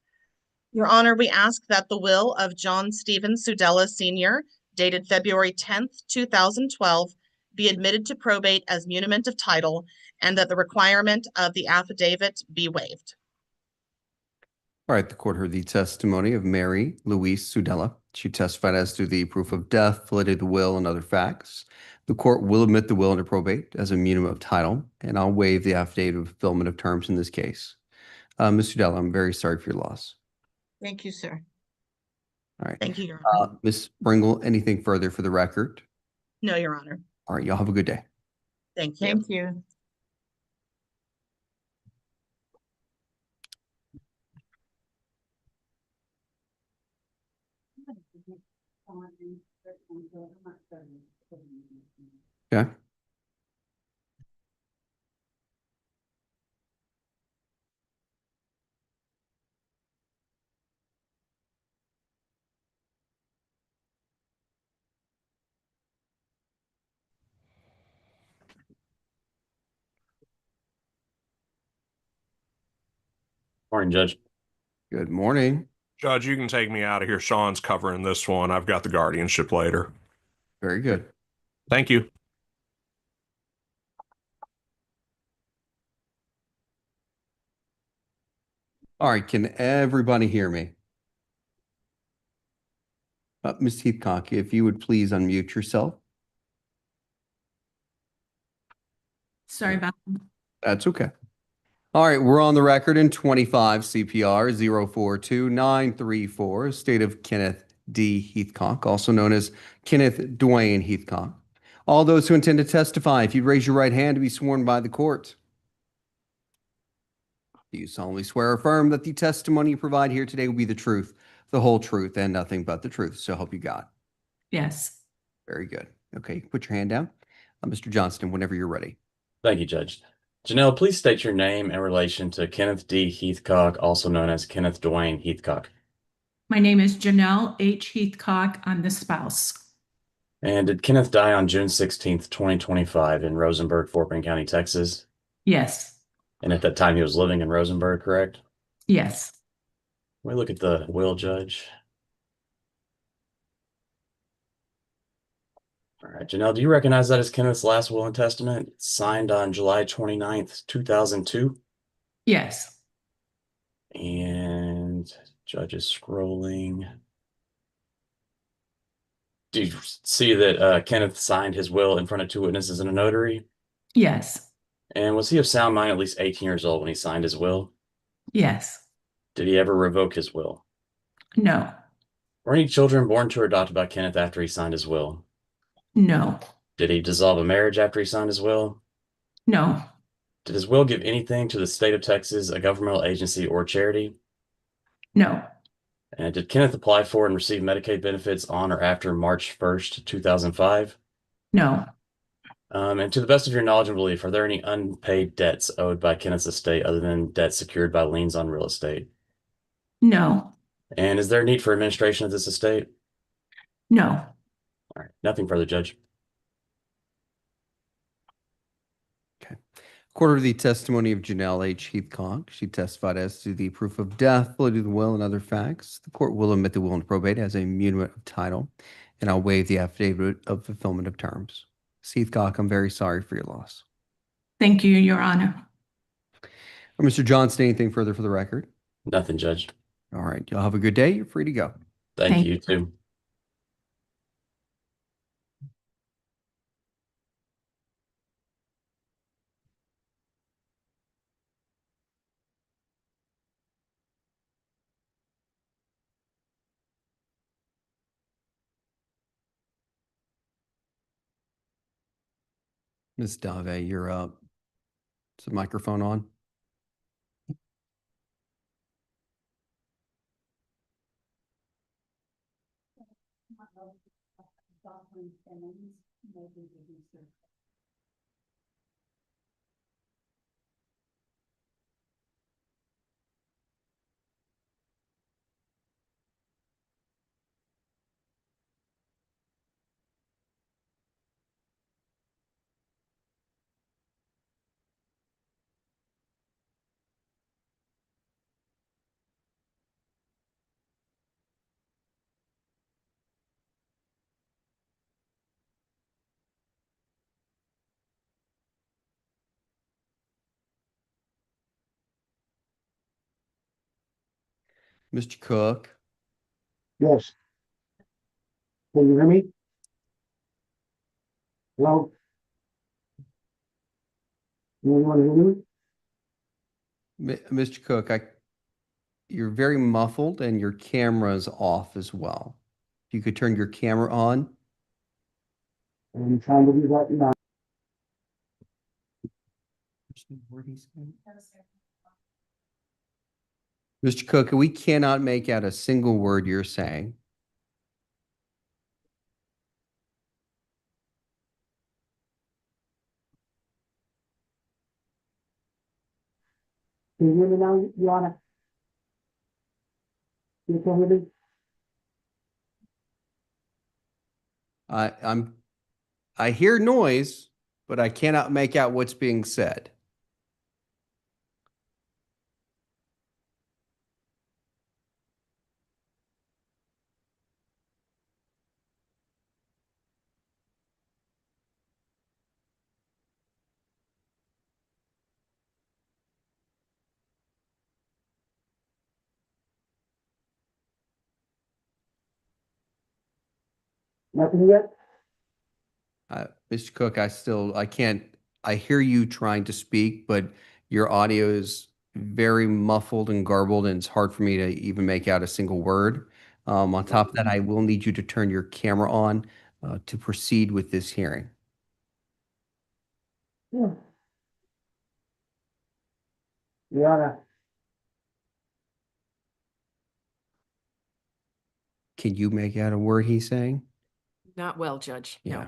Your Honor, we ask that the will of John Stephen Sudella Sr., dated February 10th, 2012, be admitted to probate as muniment of title, and that the requirement of the affidavit be waived. All right, the court heard the testimony of Mary Louise Sudella. She testified as to the proof of death, validity of the will, and other facts. The court will admit the will into probate as a muniment of title, and I'll waive the affidavit of fulfillment of terms in this case. Ms. Sudella, I'm very sorry for your loss. Thank you, sir. All right. Thank you, Your Honor. Ms. Bringle, anything further for the record? No, Your Honor. All right, y'all have a good day. Thank you. Thank you. Okay. Morning, Judge. Good morning. Judge, you can take me out of here. Sean's covering this one. I've got the guardianship later. Very good. Thank you. All right, can everybody hear me? Ms. Heathcock, if you would please unmute yourself. Sorry about that. That's okay. All right, we're on the record in 25 CPR 042934, estate of Kenneth D. Heathcock, also known as Kenneth Dwayne Heathcock. All those who intend to testify, if you'd raise your right hand to be sworn by the court. Do you solemnly swear or affirm that the testimony you provide here today will be the truth, the whole truth, and nothing but the truth? So help you God. Yes. Very good. Okay, put your hand down. Mr. Johnston, whenever you're ready. Thank you, Judge. Janelle, please state your name and relation to Kenneth D. Heathcock, also known as Kenneth Dwayne Heathcock. My name is Janelle H. Heathcock. I'm the spouse. And did Kenneth die on June 16th, 2025 in Rosenberg, Fort Bend County, Texas? Yes. And at that time he was living in Rosenberg, correct? Yes. We look at the will, Judge. All right, Janelle, do you recognize that as Kenneth's last will and testament? It's signed on July 29th, 2002. Yes. And Judge is scrolling. Do you see that Kenneth signed his will in front of two witnesses and a notary? Yes. And was he of sound mind, at least 18 years old when he signed his will? Yes. Did he ever revoke his will? No. Were any children born to or adopted by Kenneth after he signed his will? No. Did he dissolve a marriage after he signed his will? No. Did his will give anything to the state of Texas, a governmental agency, or charity? No. And did Kenneth apply for and receive Medicaid benefits on or after March 1st, 2005? No. And to the best of your knowledge and belief, are there any unpaid debts owed by Kenneth's estate other than debts secured by liens on real estate? No. And is there a need for administration of this estate? No. All right, nothing further, Judge. Quarter the testimony of Janelle H. Heathcock. She testified as to the proof of death, validity of the will, and other facts. The court will admit the will into probate as a muniment of title, and I'll waive the affidavit of fulfillment of terms. Ms. Heathcock, I'm very sorry for your loss. Thank you, Your Honor. Mr. Johnston, anything further for the record? Nothing, Judge. All right, y'all have a good day. You're free to go. Thank you, too. Ms. Dave, you're up. Is the microphone on? Mr. Cook. Yes. Can you hear me? Hello? Anyone hear me? Mr. Cook, you're very muffled and your camera's off as well. If you could turn your camera on. I'm trying to do that now. Mr. Cook, we cannot make out a single word you're saying. Can you hear me now, Your Honor? You can hear me? I hear noise, but I cannot make out what's being said. Nothing yet? Mr. Cook, I hear you trying to speak, but your audio is very muffled and garbled, and it's hard for me to even make out a single word. On top of that, I will need you to turn your camera on to proceed with this hearing. Yeah. Your Honor. Can you make out a word he's saying? Not well, Judge. Yeah. No.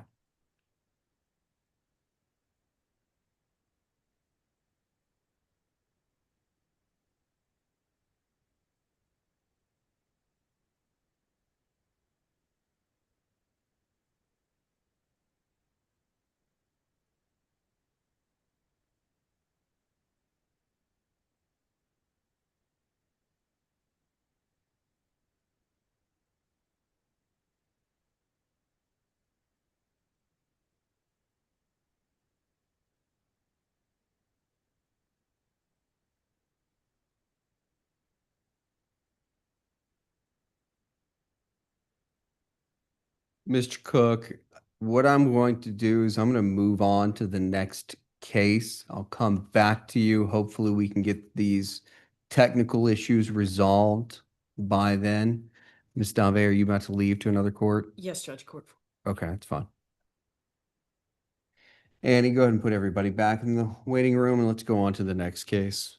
Mr. Cook, what I'm going to do is I'm going to move on to the next case. I'll come back to you. Hopefully we can get these technical issues resolved by then. Ms. Dave, are you about to leave to another court? Yes, Judge. Court. Okay, that's fine. Annie, go ahead and put everybody back in the waiting room and let's go on to the next case.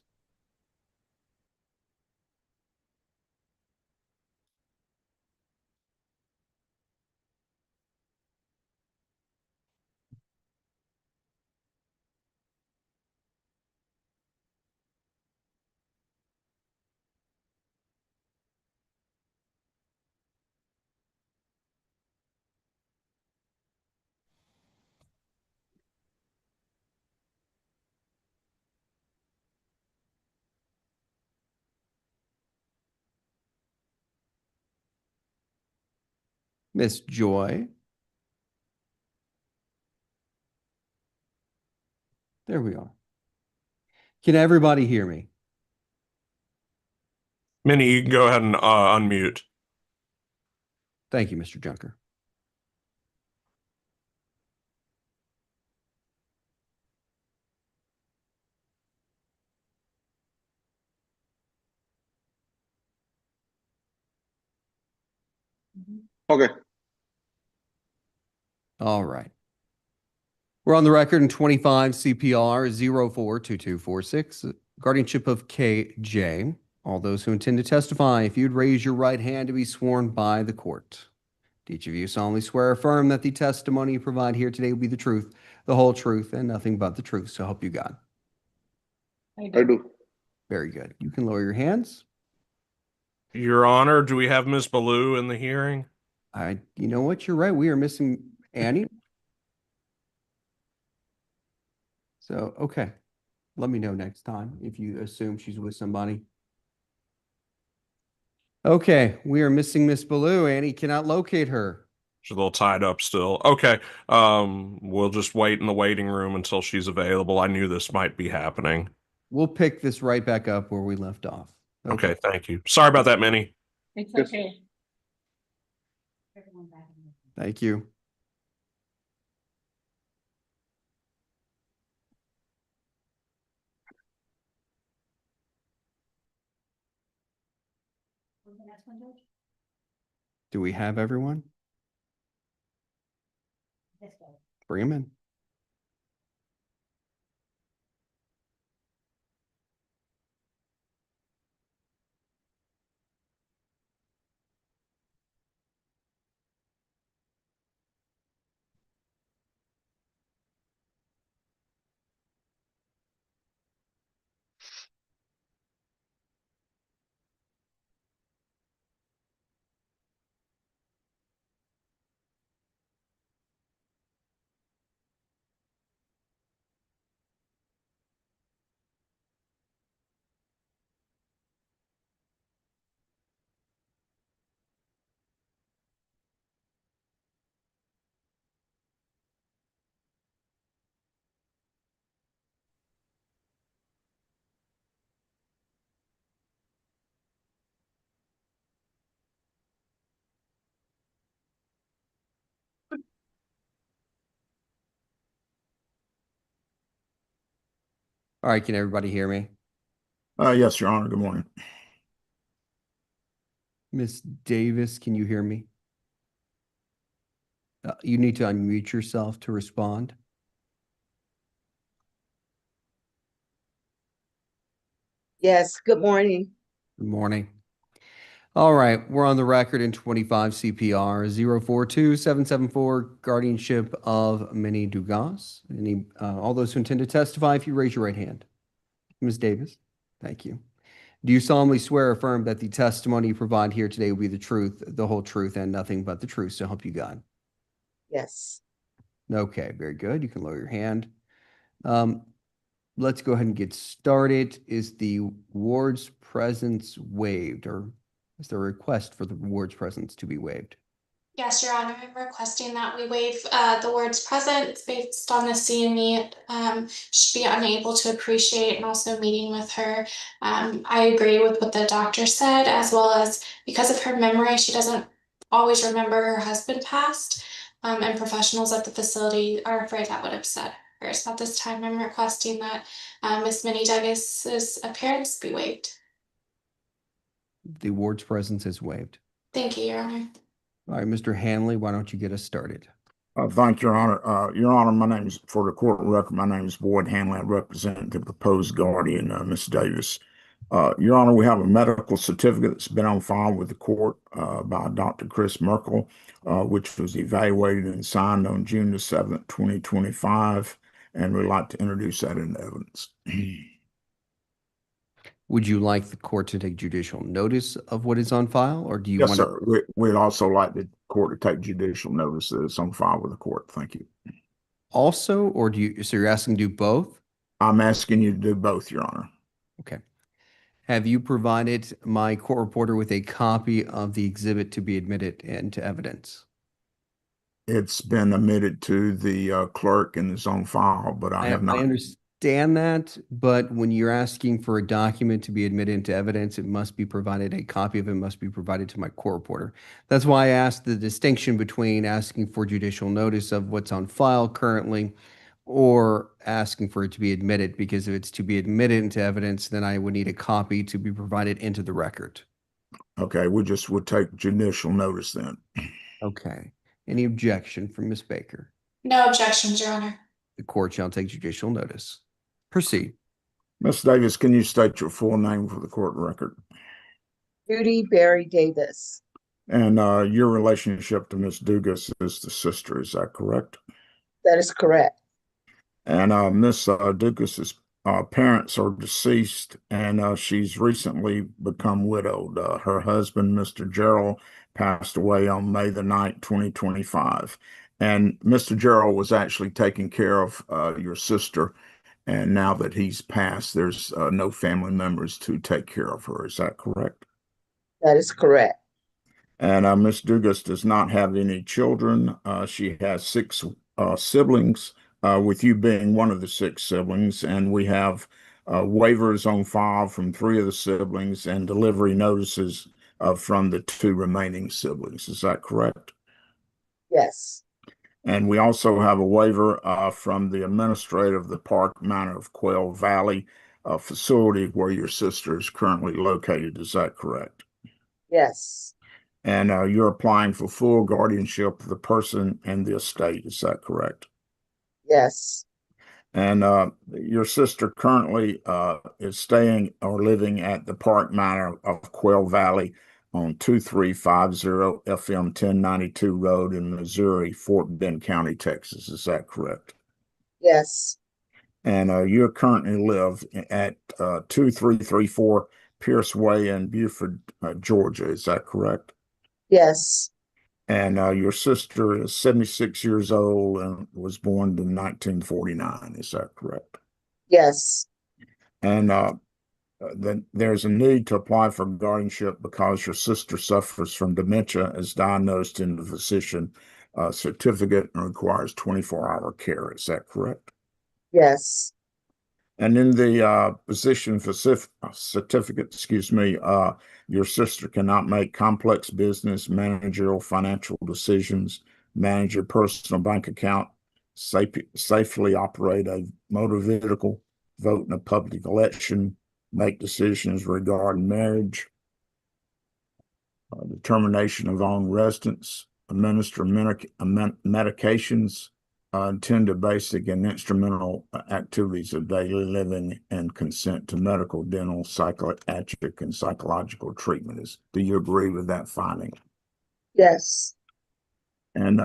Miss Joy. There we are. Can everybody hear me? Minnie, you can go ahead and unmute. Thank you, Mr. Junker. Okay. All right. We're on the record in 25 CPR 042246, guardianship of KJ. All those who intend to testify, if you'd raise your right hand to be sworn by the court. Do each of you solemnly swear or affirm that the testimony you provide here today will be the truth, the whole truth, and nothing but the truth, so help you God? I do. Very good. You can lower your hands. Your Honor, do we have Ms. Ballou in the hearing? You know what? You're right. We are missing Annie. So, okay. Let me know next time if you assume she's with somebody. Okay, we are missing Miss Ballou. Annie cannot locate her. She's a little tied up still. Okay, we'll just wait in the waiting room until she's available. I knew this might be happening. We'll pick this right back up where we left off. Okay, thank you. Sorry about that, Minnie. It's Yes. okay. Thank you. Do we have everyone? Bring them in. All right, can everybody hear me? Yes, Your Honor. Good morning. Miss Davis, can you hear me? You need to unmute yourself to respond. Yes, good morning. Good morning. All right, we're on the record in 25 CPR 042774, guardianship of Minnie Dugas. All those who intend to testify, if you raise your right hand. Ms. Davis, thank you. Do you solemnly swear or affirm that the testimony you provide here today will be the truth, the whole truth, and nothing but the truth, so help you God? Yes. Okay, very good. You can lower your hand. Let's go ahead and get started. Is the ward's presence waived, or is there a request for the ward's presence to be waived? Yes, Your Honor, I'm requesting that we waive the word's presence based on the CME. Should be unable to appreciate and also meeting with her. I agree with what the doctor said, as well as because of her memory, she doesn't always remember her husband passed. And professionals at the facility are afraid that would upset her. So at this time, I'm requesting that Miss Minnie Douglas's appearance be waived. The ward's presence is waived. Thank you, Your Honor. All right, Mr. Hanley, why don't you get us started? Thank you, Your Honor. Your Honor, my name is, for the court record, my name is Boyd Hanley. I represent the proposed guardian, Ms. Davis. Your Honor, we have a medical certificate that's been on file with the court by Dr. Chris Merkel, which was evaluated and signed on June the 7th, 2025, and we'd like to introduce that into evidence. Would you like the court to take judicial notice of what is on file, or do you Yes, want sir. We'd also like the court to take judicial notice that it's on file with the court. Thank you. Also, or do you, so you're asking to do both? I'm asking you to do both, Your Honor. Okay. Have you provided my court reporter with a copy of the exhibit to be admitted into evidence? It's been admitted to the clerk and it's on file, but I have not. I understand that, but when you're asking for a document to be admitted into evidence, it must be provided, a copy of it must be provided to my court reporter. That's why I asked the distinction between asking for judicial notice of what's on file currently or asking for it to be admitted, because if it's to be admitted into evidence, then I would need a copy to be provided into the record. Okay, we just would take judicial notice then. Okay. Any objection from Ms. Baker? No objections, Your Honor. The court shall take judicial notice. Proceed. Ms. Davis, can you state your full name for the court record? Judy Berry Davis. And your relationship to Ms. Dugas is the sister, is that correct? That is correct. And Ms. Dugas's parents are deceased, and she's recently become widowed. Her husband, Mr. Gerald, passed away on May the 9th, 2025. And Mr. Gerald was actually taking care of your sister. And now that he's passed, there's no family members to take care of her. Is that correct? That is correct. And Ms. Dugas does not have any children. She has 6 siblings, with you being one of the 6 siblings. And we have waivers on file from 3 of the siblings, and delivery notices from the 2 remaining siblings. Is that correct? Yes. And we also have a waiver from the administrator of the Park Manor of Quail Valley facility where your sister is currently located. Is that correct? Yes. And you're applying for full guardianship of the person and the estate. Is that correct? Yes. And your sister currently is staying or living at the Park Manor of Quail Valley on 2350 FM 1092 Road in Missouri, Fort Bend County, Texas. Is that correct? Yes. And you currently live at 2334 Pierce Way in Buford, Georgia. Is that correct? Yes. And your sister is 76 years old and was born in 1949. Is that correct? Yes. And then there's a need to apply for guardianship because your sister suffers from dementia as diagnosed in the physician certificate and requires 24-hour care. Is that correct? Yes. And in the physician certificate, your sister cannot make complex business, managerial, financial decisions, manage your personal bank account, safely operate a motor vehicle, vote in a public election, make decisions regarding marriage, determination of own residence, administer medications, attend to basic and instrumental activities of daily living, and consent to medical, dental, psychiatric, and psychological treatment. Do you agree with that finding? Yes. And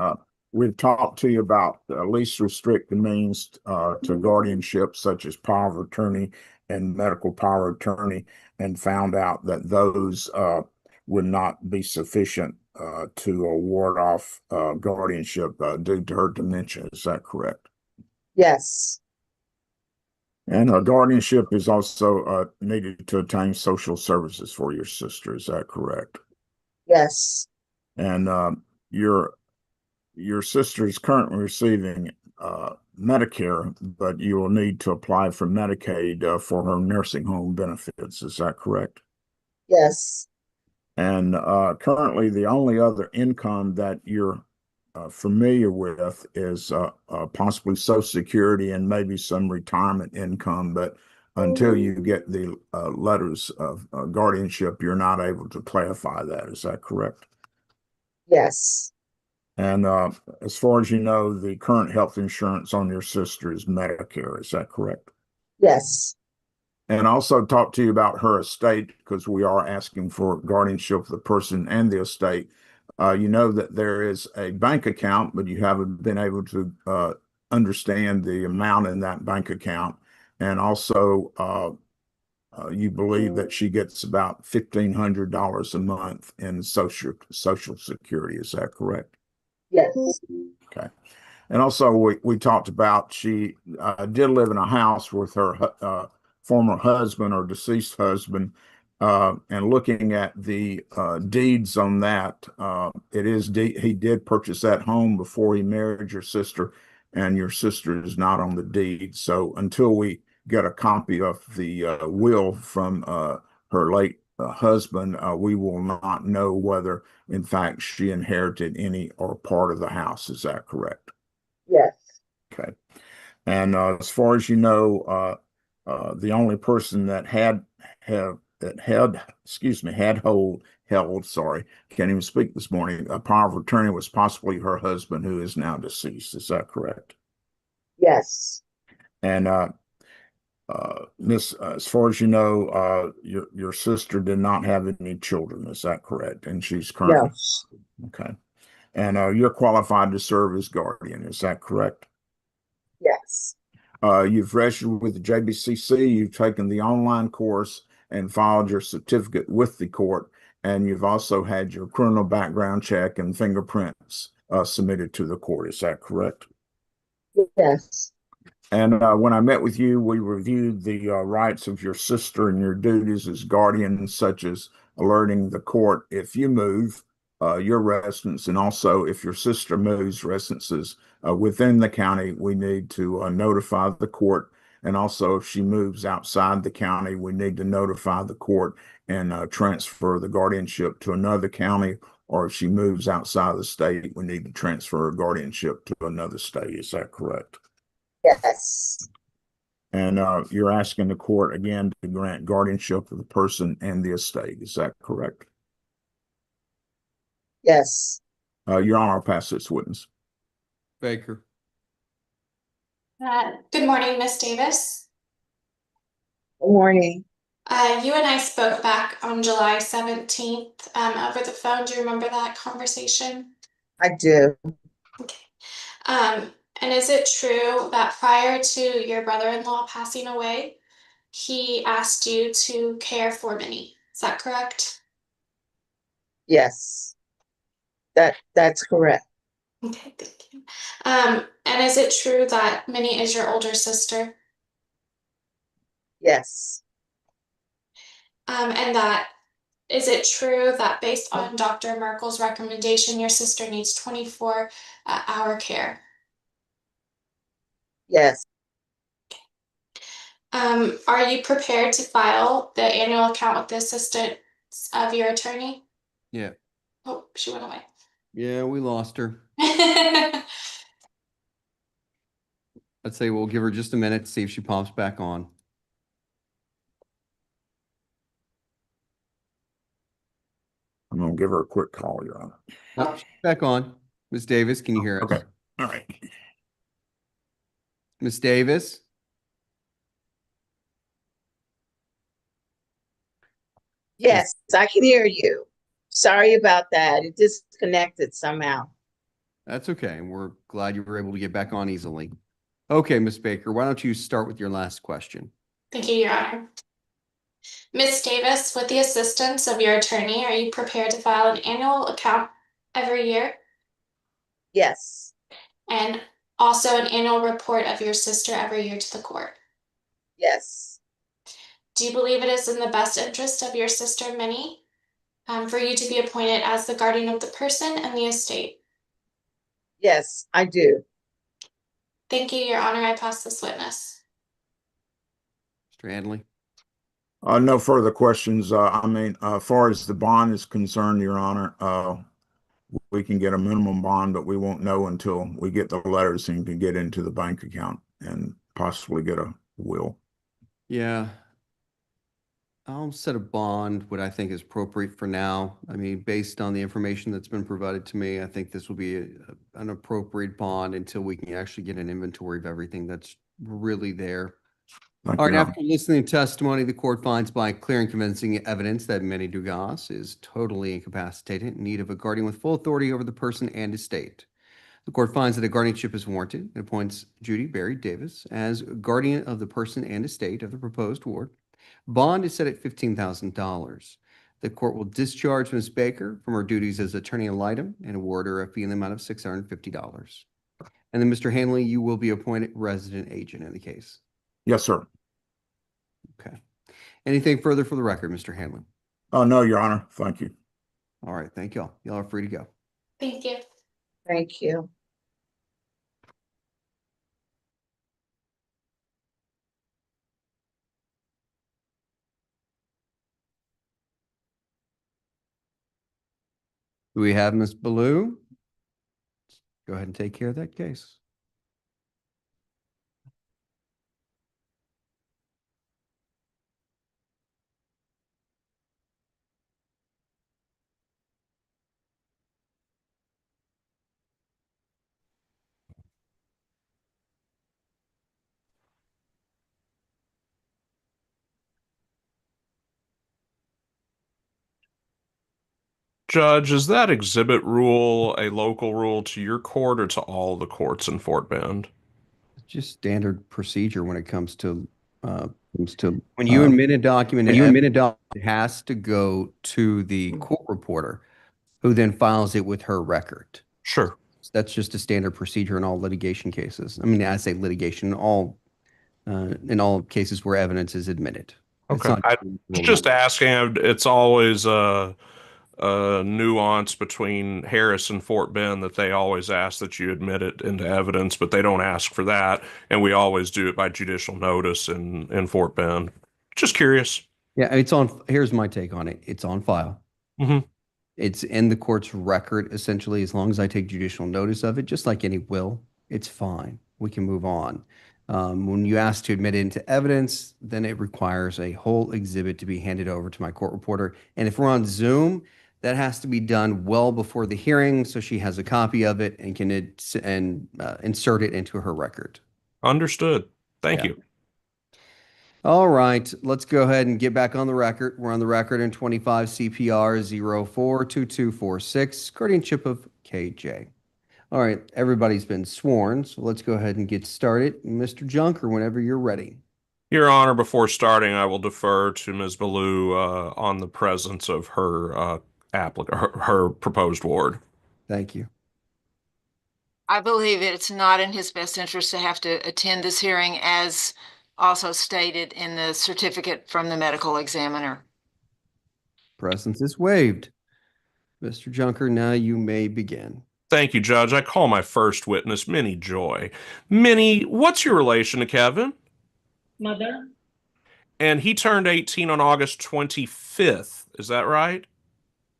we've talked to you about least restricted means to guardianship, such as power of attorney and medical power of attorney, and found out that those would not be sufficient to ward off guardianship due to her dementia. Is that correct? Yes. And guardianship is also needed to obtain social services for your sister. Is that correct? Yes. And your sister is currently receiving Medicare, but you will need to apply for Medicaid for her nursing home benefits. Is that correct? Yes. And currently, the only other income that you're familiar with is possibly Social Security and maybe some retirement income. But until you get the letters of guardianship, you're not able to clarify that. Is that correct? Yes. And as far as you know, the current health insurance on your sister is Medicare. Is that correct? Yes. And also talk to you about her estate, because we are asking for guardianship of the person and the estate. You know that there is a bank account, but you haven't been able to understand the amount in that bank account. And also, you believe that she gets about $1,500 a month in Social Security. Is that correct? Yes. Okay. And also, we talked about she did live in a house with her former husband or deceased husband, and looking at the deeds on that, he did purchase that home before he married your sister, and your sister is not on the deed. So until we get a copy of the will from her late husband, we will not know whether, in fact, she inherited any or part of the house. Is that correct? Yes. Okay. And as far as you know, the only person that held, sorry, can't even speak this morning, a power of attorney was possibly her husband, who is now deceased. Is that correct? Yes. And Miss, as far as you know, your sister did not have any children. Is that correct? And she's currently okay. And you're qualified to serve as guardian. Is that correct? Yes. You've registered with the JBCC. You've taken the online course and filed your certificate with the court. And you've also had your criminal background check and fingerprints submitted to the court. Is that correct? Yes. And when I met with you, we reviewed the rights of your sister and your duties as guardian, such as alerting the court if you move your residence, and also if your sister moves residences within the county, we need to notify the court And also, if she moves outside the county, we need to notify the court and transfer the guardianship to another county. Or if she moves outside the state, we need to transfer her guardianship to another state. Is that correct? Yes. And you're asking the court again to grant guardianship of the person and the estate. Is that correct? Yes. Your Honor, I'll pass this witness. Baker. Good morning, Miss Davis. Good morning. You and I spoke back on July 17th over the phone. Do you remember that conversation? I do. Okay. And is it true that prior to your brother-in-law passing away, he asked you to care for Minnie? Is that correct? Yes. That's correct. Okay, thank you. And is it true that Minnie is your older sister? Yes. And that is it true that based on Dr. Merkel's recommendation, your sister needs 24-hour care? Yes. Are you prepared to file the annual account with the assistance of your attorney? Yeah. Oh, she went away. Yeah, we lost her. I'd say we'll give her just a minute to see if she pops back on. I'm going to give her a quick call, Your Honor. Oh, she's back on. Ms. Davis, can you hear us? Okay. All right. Ms. Davis? Yes, I can hear you. Sorry about that. It disconnected somehow. That's okay. We're glad you were able to get back on easily. Okay, Ms. Baker, why don't you start with your last question? Thank you, Your Honor. Ms. Davis, with the assistance of your attorney, are you prepared to file an annual account every year? Yes. And also an annual report of your sister every year to the court? Yes. Do you believe it is in the best interest of your sister, Minnie, for you to be appointed as the guardian of the person and the estate? Yes, I do. Thank you, Your Honor. I pass this witness. Mr. Handley? No further questions. As far as the bond is concerned, Your Honor, we can get a minimum bond, but we won't know until we get the letters and can get into the bank account and possibly get a will. Yeah. I'll set a bond, what I think is appropriate for now. I mean, based on the information that's been provided to me, I think this will be an appropriate bond until we can actually get an inventory of everything that's really there. Thank All you, right, Your after listening to testimony, the court finds by clear and convincing evidence that Minnie Dugas is totally incapacitated, in need of a guardian with full authority over the person and estate. The court finds that a guardianship is warranted and appoints Judy Berry Davis as guardian of the person and estate of the proposed ward. Bond is set at $15,000. The court will discharge Ms. Baker from her duties as attorney ad litem and award her a fee in the amount of $650. And then, Mr. Hanley, you will be appointed resident agent in the case. Yes, sir. Okay. Anything further for the record, Mr. Hanley? No, Your Honor. Thank you. All right. Thank y'all. Y'all are free to go. Thank you. Thank you. Do we have Ms. Ballou? Go ahead and take care of that case. Judge, is that exhibit rule a local rule to your court or to all the courts in Fort Bend? It's just standard procedure when it comes to when you admit a document, it has to go to the court reporter, who then files it with her record. Sure. That's just a standard procedure in all litigation cases. I mean, I say litigation, in all cases where evidence is admitted. Okay. I was just asking. It's always nuance between Harris and Fort Bend that they always ask that you admit it into evidence, but they don't ask for that, and we always do it by judicial notice in Fort Bend. Just curious. Yeah, here's my take on it. It's on file. It's in the court's record, essentially, as long as I take judicial notice of it, just like any will, it's fine. We can move on. When you ask to admit it into evidence, then it requires a whole exhibit to be handed over to my court reporter. And if we're on Zoom, that has to be done well before the hearing, so she has a copy of it and can insert it into her record. Understood. Thank you. All right, let's go ahead and get back on the record. We're on the record in 25 CPR 042246, guardianship of KJ. All right, everybody's been sworn, so let's go ahead and get started. Mr. Junker, whenever you're ready. Your Honor, before starting, I will defer to Ms. Ballou on the presence of her her proposed ward. Thank you. I believe it's not in his best interest to have to attend this hearing, as also stated in the certificate from the medical examiner. Presence is waived. Mr. Junker, now you may begin. Thank you, Judge. I call my first witness, Minnie Joy. Minnie, what's your relation to Kevin? Mother. And he turned 18 on August 25th. Is that right?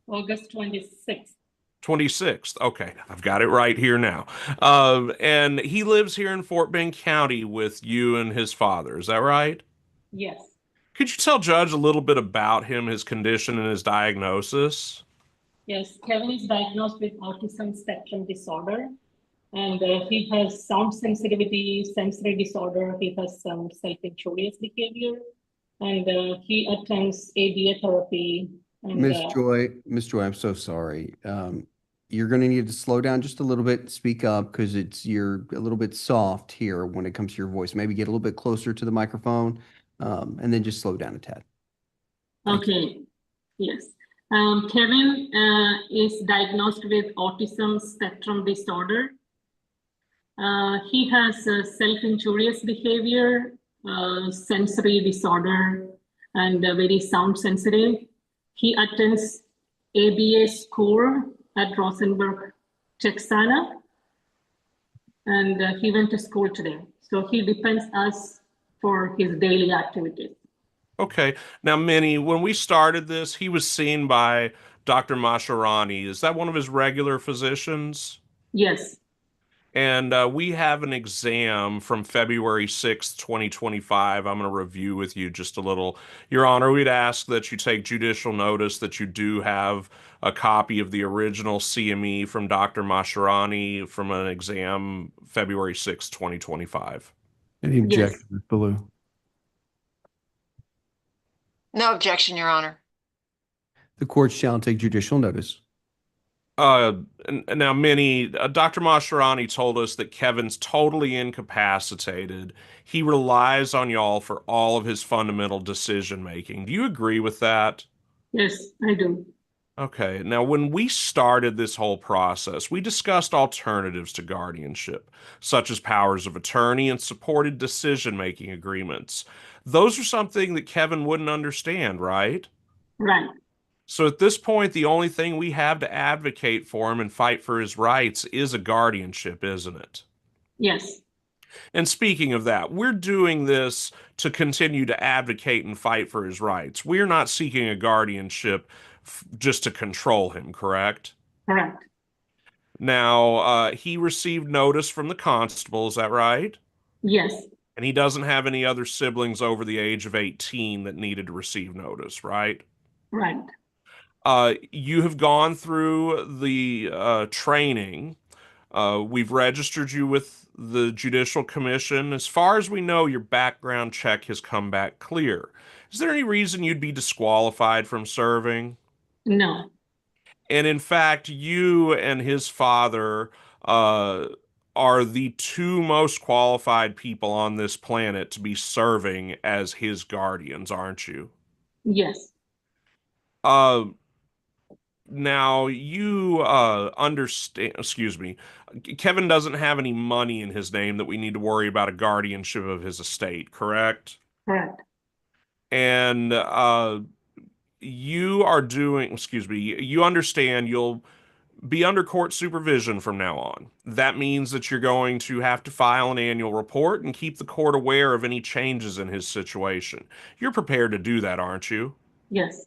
August 26th. 26th. Okay, I've got it right here now. And he lives here in Fort Bend County with you and his father. Is that right? Yes. Could you tell Judge a little bit about him, his condition, and his diagnosis? Yes, Kevin is diagnosed with autism spectrum disorder, and he has sound sensitivity, sensory disorder. He has some self-injurious behavior, and he attends ABA therapy. And, Miss Joy, I'm so sorry. You're going to need to slow down just a little bit, speak up, because you're a little bit soft here when it comes to your voice. Maybe get a little bit closer to the microphone, and then just slow down a tad. Okay. Yes. Kevin is diagnosed with autism spectrum disorder. He has self-injurious behavior, sensory disorder, and very sound sensitive. He attends ABA school at Rosenberg, Texana, and he went to school today. So he depends us for his daily activities. Okay. Now, Minnie, when we started this, he was seen by Dr. Masharani. Is that one of his regular physicians? Yes. And we have an exam from February 6th, 2025. I'm going to review with you just a little. Your Honor, we'd ask that you take judicial notice that you do have a copy of the original CME from Dr. Masharani from an exam February 6th, 2025. Any objections, Ms. Ballou? No objection, Your Honor. The court shall take judicial notice. Now, Minnie, Dr. Masharani told us that Kevin's totally incapacitated. He relies on y'all for all of his fundamental decision making. Do you agree with that? Yes, I do. Okay. Now, when we started this whole process, we discussed alternatives to guardianship, such as powers of attorney and supported decision-making agreements. Those are something that Kevin wouldn't understand, right? Right. So at this point, the only thing we have to advocate for him and fight for his rights is a guardianship, isn't it? Yes. And speaking of that, we're doing this to continue to advocate and fight for his rights. We're not seeking a guardianship just to control him, correct? Correct. Now, he received notice from the constable, is that right? Yes. And he doesn't have any other siblings over the age of 18 that needed to receive notice, right? Right. You have gone through the training. We've registered you with the Judicial Commission. As far as we know, your background check has come back clear. Is there any reason you'd be disqualified from serving? No. And in fact, you and his father are the two most qualified people on this planet to be serving as his guardians, aren't you? Yes. Now, you understand, excuse me, Kevin doesn't have any money in his name that we need to worry about a guardianship of his estate, correct? Correct. And you are doing, excuse me, you understand you'll be under court supervision from now on. That means that you're going to have to file an annual report and keep the court aware of any changes in his situation. You're prepared to do that, aren't you? Yes.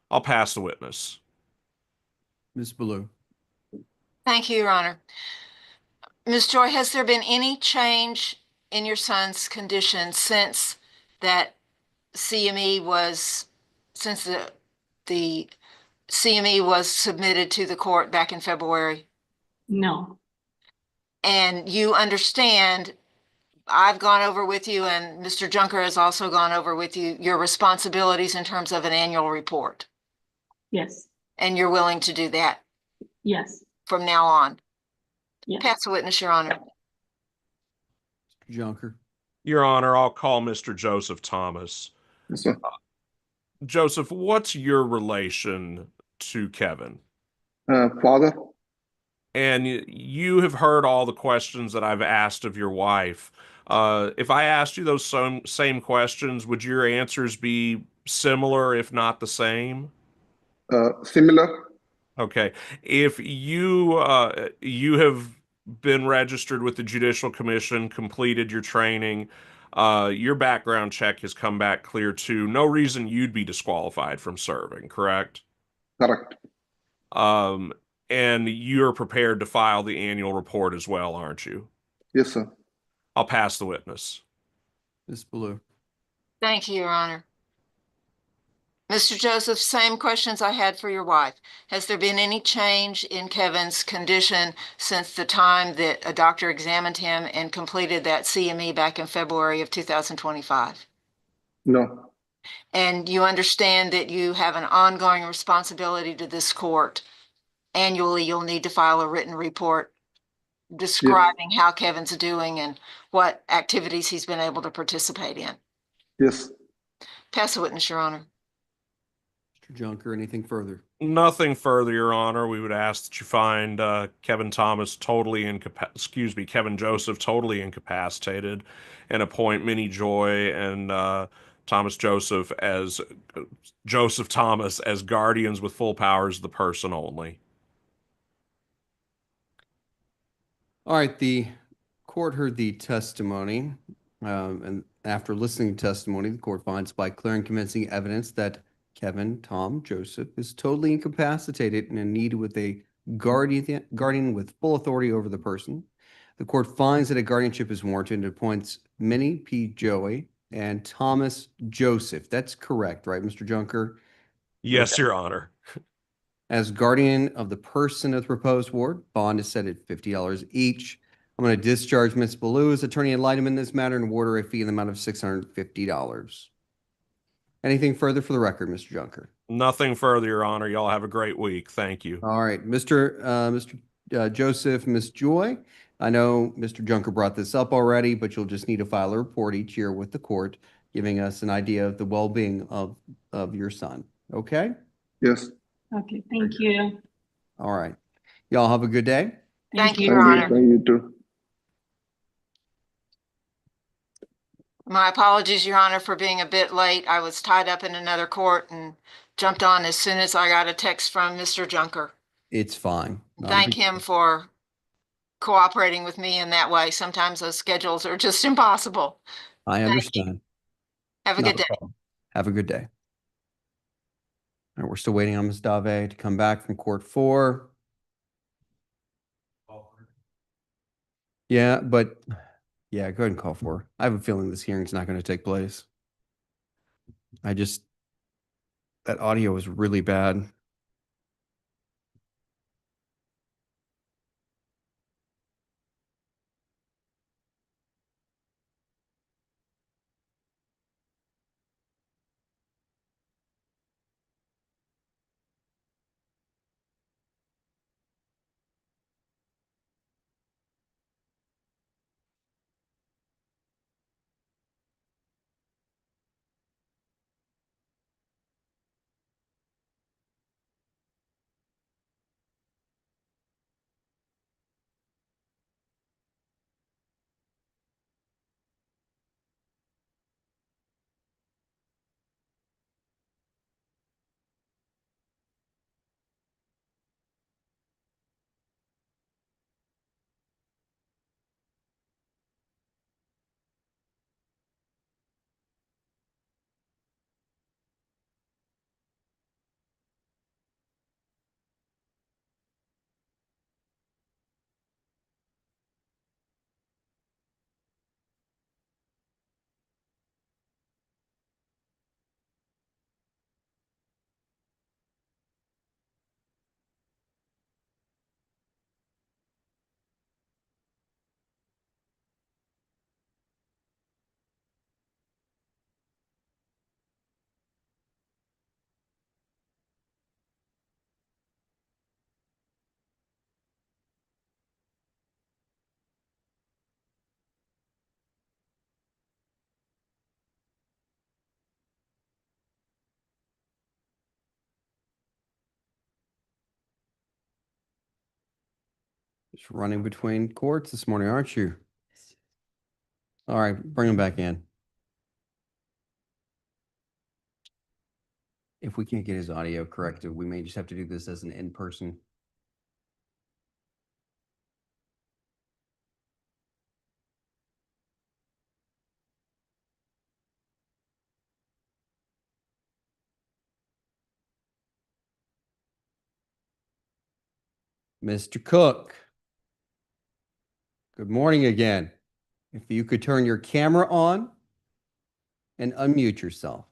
I'll pass the witness. Ms. Ballou. Thank you, Your Honor. Ms. Joy, has there been any change in your son's condition since that CME was, since the CME was submitted to the court back in February? No. And you understand, I've gone over with you and Mr. Junker has also gone over with you your responsibilities in terms of an annual report. Yes. And you're willing to do that Yes. from now on? Yes. Pass the witness, Your Honor. Mr. Junker. Your Honor, I'll call Mr. Joseph Thomas. Yes, sir. Joseph, what's your relation to Kevin? Father. And you have heard all the questions that I've asked of your wife. If I asked you those same questions, would your answers be similar, if not the same? Similar. Okay. If you have been registered with the Judicial Commission, completed your training, your background check has come back clear too. No reason you'd be disqualified from serving, correct? Correct. And you're prepared to file the annual report as well, aren't you? Yes, sir. I'll pass the witness. Ms. Ballou. Thank you, Your Honor. Mr. Joseph, same questions I had for your wife. Has there been any change in Kevin's condition since the time that a doctor examined him and completed that CME back in February of 2025? No. And you understand that you have an ongoing responsibility to this court. Annually, you'll need to file a written report describing how Kevin's doing and what activities he's been able to participate in. Yes. Pass the witness, Your Honor. Mr. Junker, anything further? Nothing further, Your Honor. We would ask that you find Kevin Joseph totally incapacitated, and appoint Minnie Joy and Joseph Thomas as guardians with full powers of the person only. All right, the court heard the testimony, and after listening to testimony, the court finds by clear and convincing evidence that Kevin Joseph is totally incapacitated and in need with a guardian with full authority over the person. The court finds that a guardianship is warranted and appoints Minnie P. Joy and Thomas Joseph. That's correct, right, Mr. Junker? Yes, Your Honor. As guardian of the person of the proposed ward, bond is set at $50 each. I'm going to discharge Ms. Ballou as attorney ad litem in this matter and award her a fee in the amount of $650. Anything further for the record, Mr. Junker? Nothing further, Your Honor. Y'all have a great week. Thank you. All right, Mr. Joseph, Ms. Joy, I know Mr. Junker brought this up already, but you'll just need to file a report each year with the court, giving us an idea of the well-being of your son. Okay? Yes. Okay, thank you. All right. Y'all have a good day. Thank you, Your Honor. Thank you too. My apologies, Your Honor, for being a bit late. I was tied up in another court and jumped on as soon as I got a text from Mr. Junker. It's fine. Thank him for cooperating with me in that way. Sometimes those schedules are just impossible. I understand. Have a good day. Have a good day. All right, we're still waiting on Ms. Dave to come back from court 4. Yeah, but yeah, go ahead and call for her. I have a feeling this hearing's not going to take place. That audio was really bad. Just running between courts this morning, aren't you? All right, bring him back in. If we can't get his audio corrected, we may just have to do this as an in-person. Mr. Cook. Good morning again. If you could turn your camera on and unmute yourself.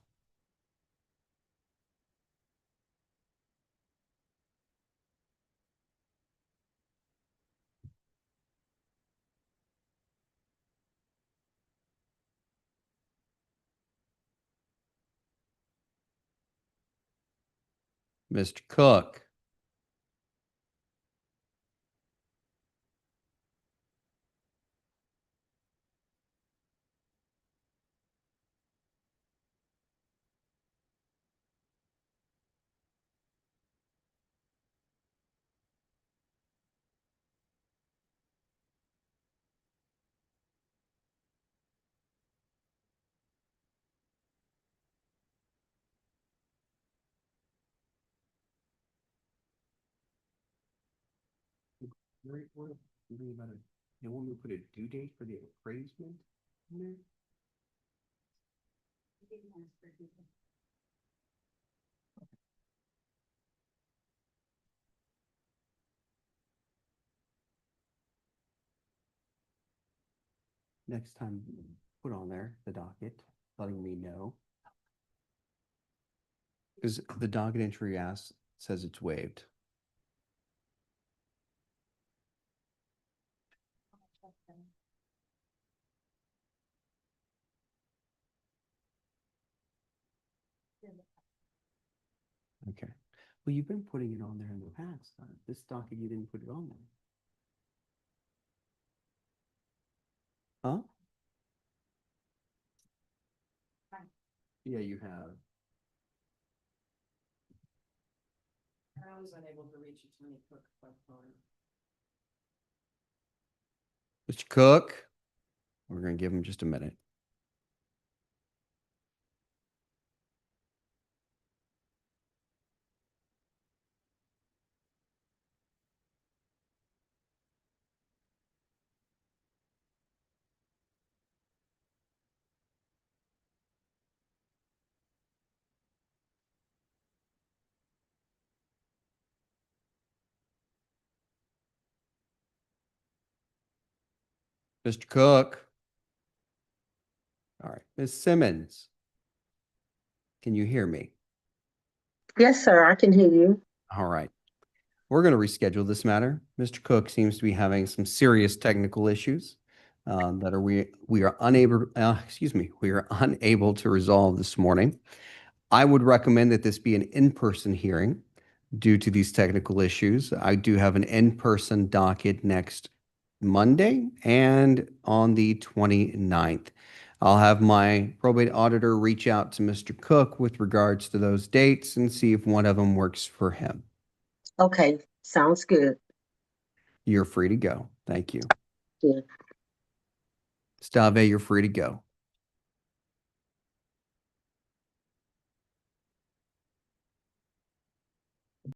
Mr. Cook. They want me to put a due date for the appraisement in there? Next time, put on there the docket, letting me know. Because the docket entry says it's waived. Okay. Well, you've been putting it on there in the past. This docket, you didn't put it on there. Huh? Yeah, you have. I was unable to reach Attorney Cook by phone. Mr. Cook, we're going to give him just a minute. Mr. Cook. All right. Ms. Simmons, can you hear me? Yes, sir, I can hear you. All right. We're going to reschedule this matter. Mr. Cook seems to be having some serious technical issues that we are unable to resolve this morning. I would recommend that this be an in-person hearing due to these technical issues. I do have an in-person docket next Monday and on the 29th. I'll have my probate auditor reach out to Mr. Cook with regards to those dates and see if one of them works for him. Okay, sounds good. You're free to go. Thank you. Yeah. Stave, you're free to go.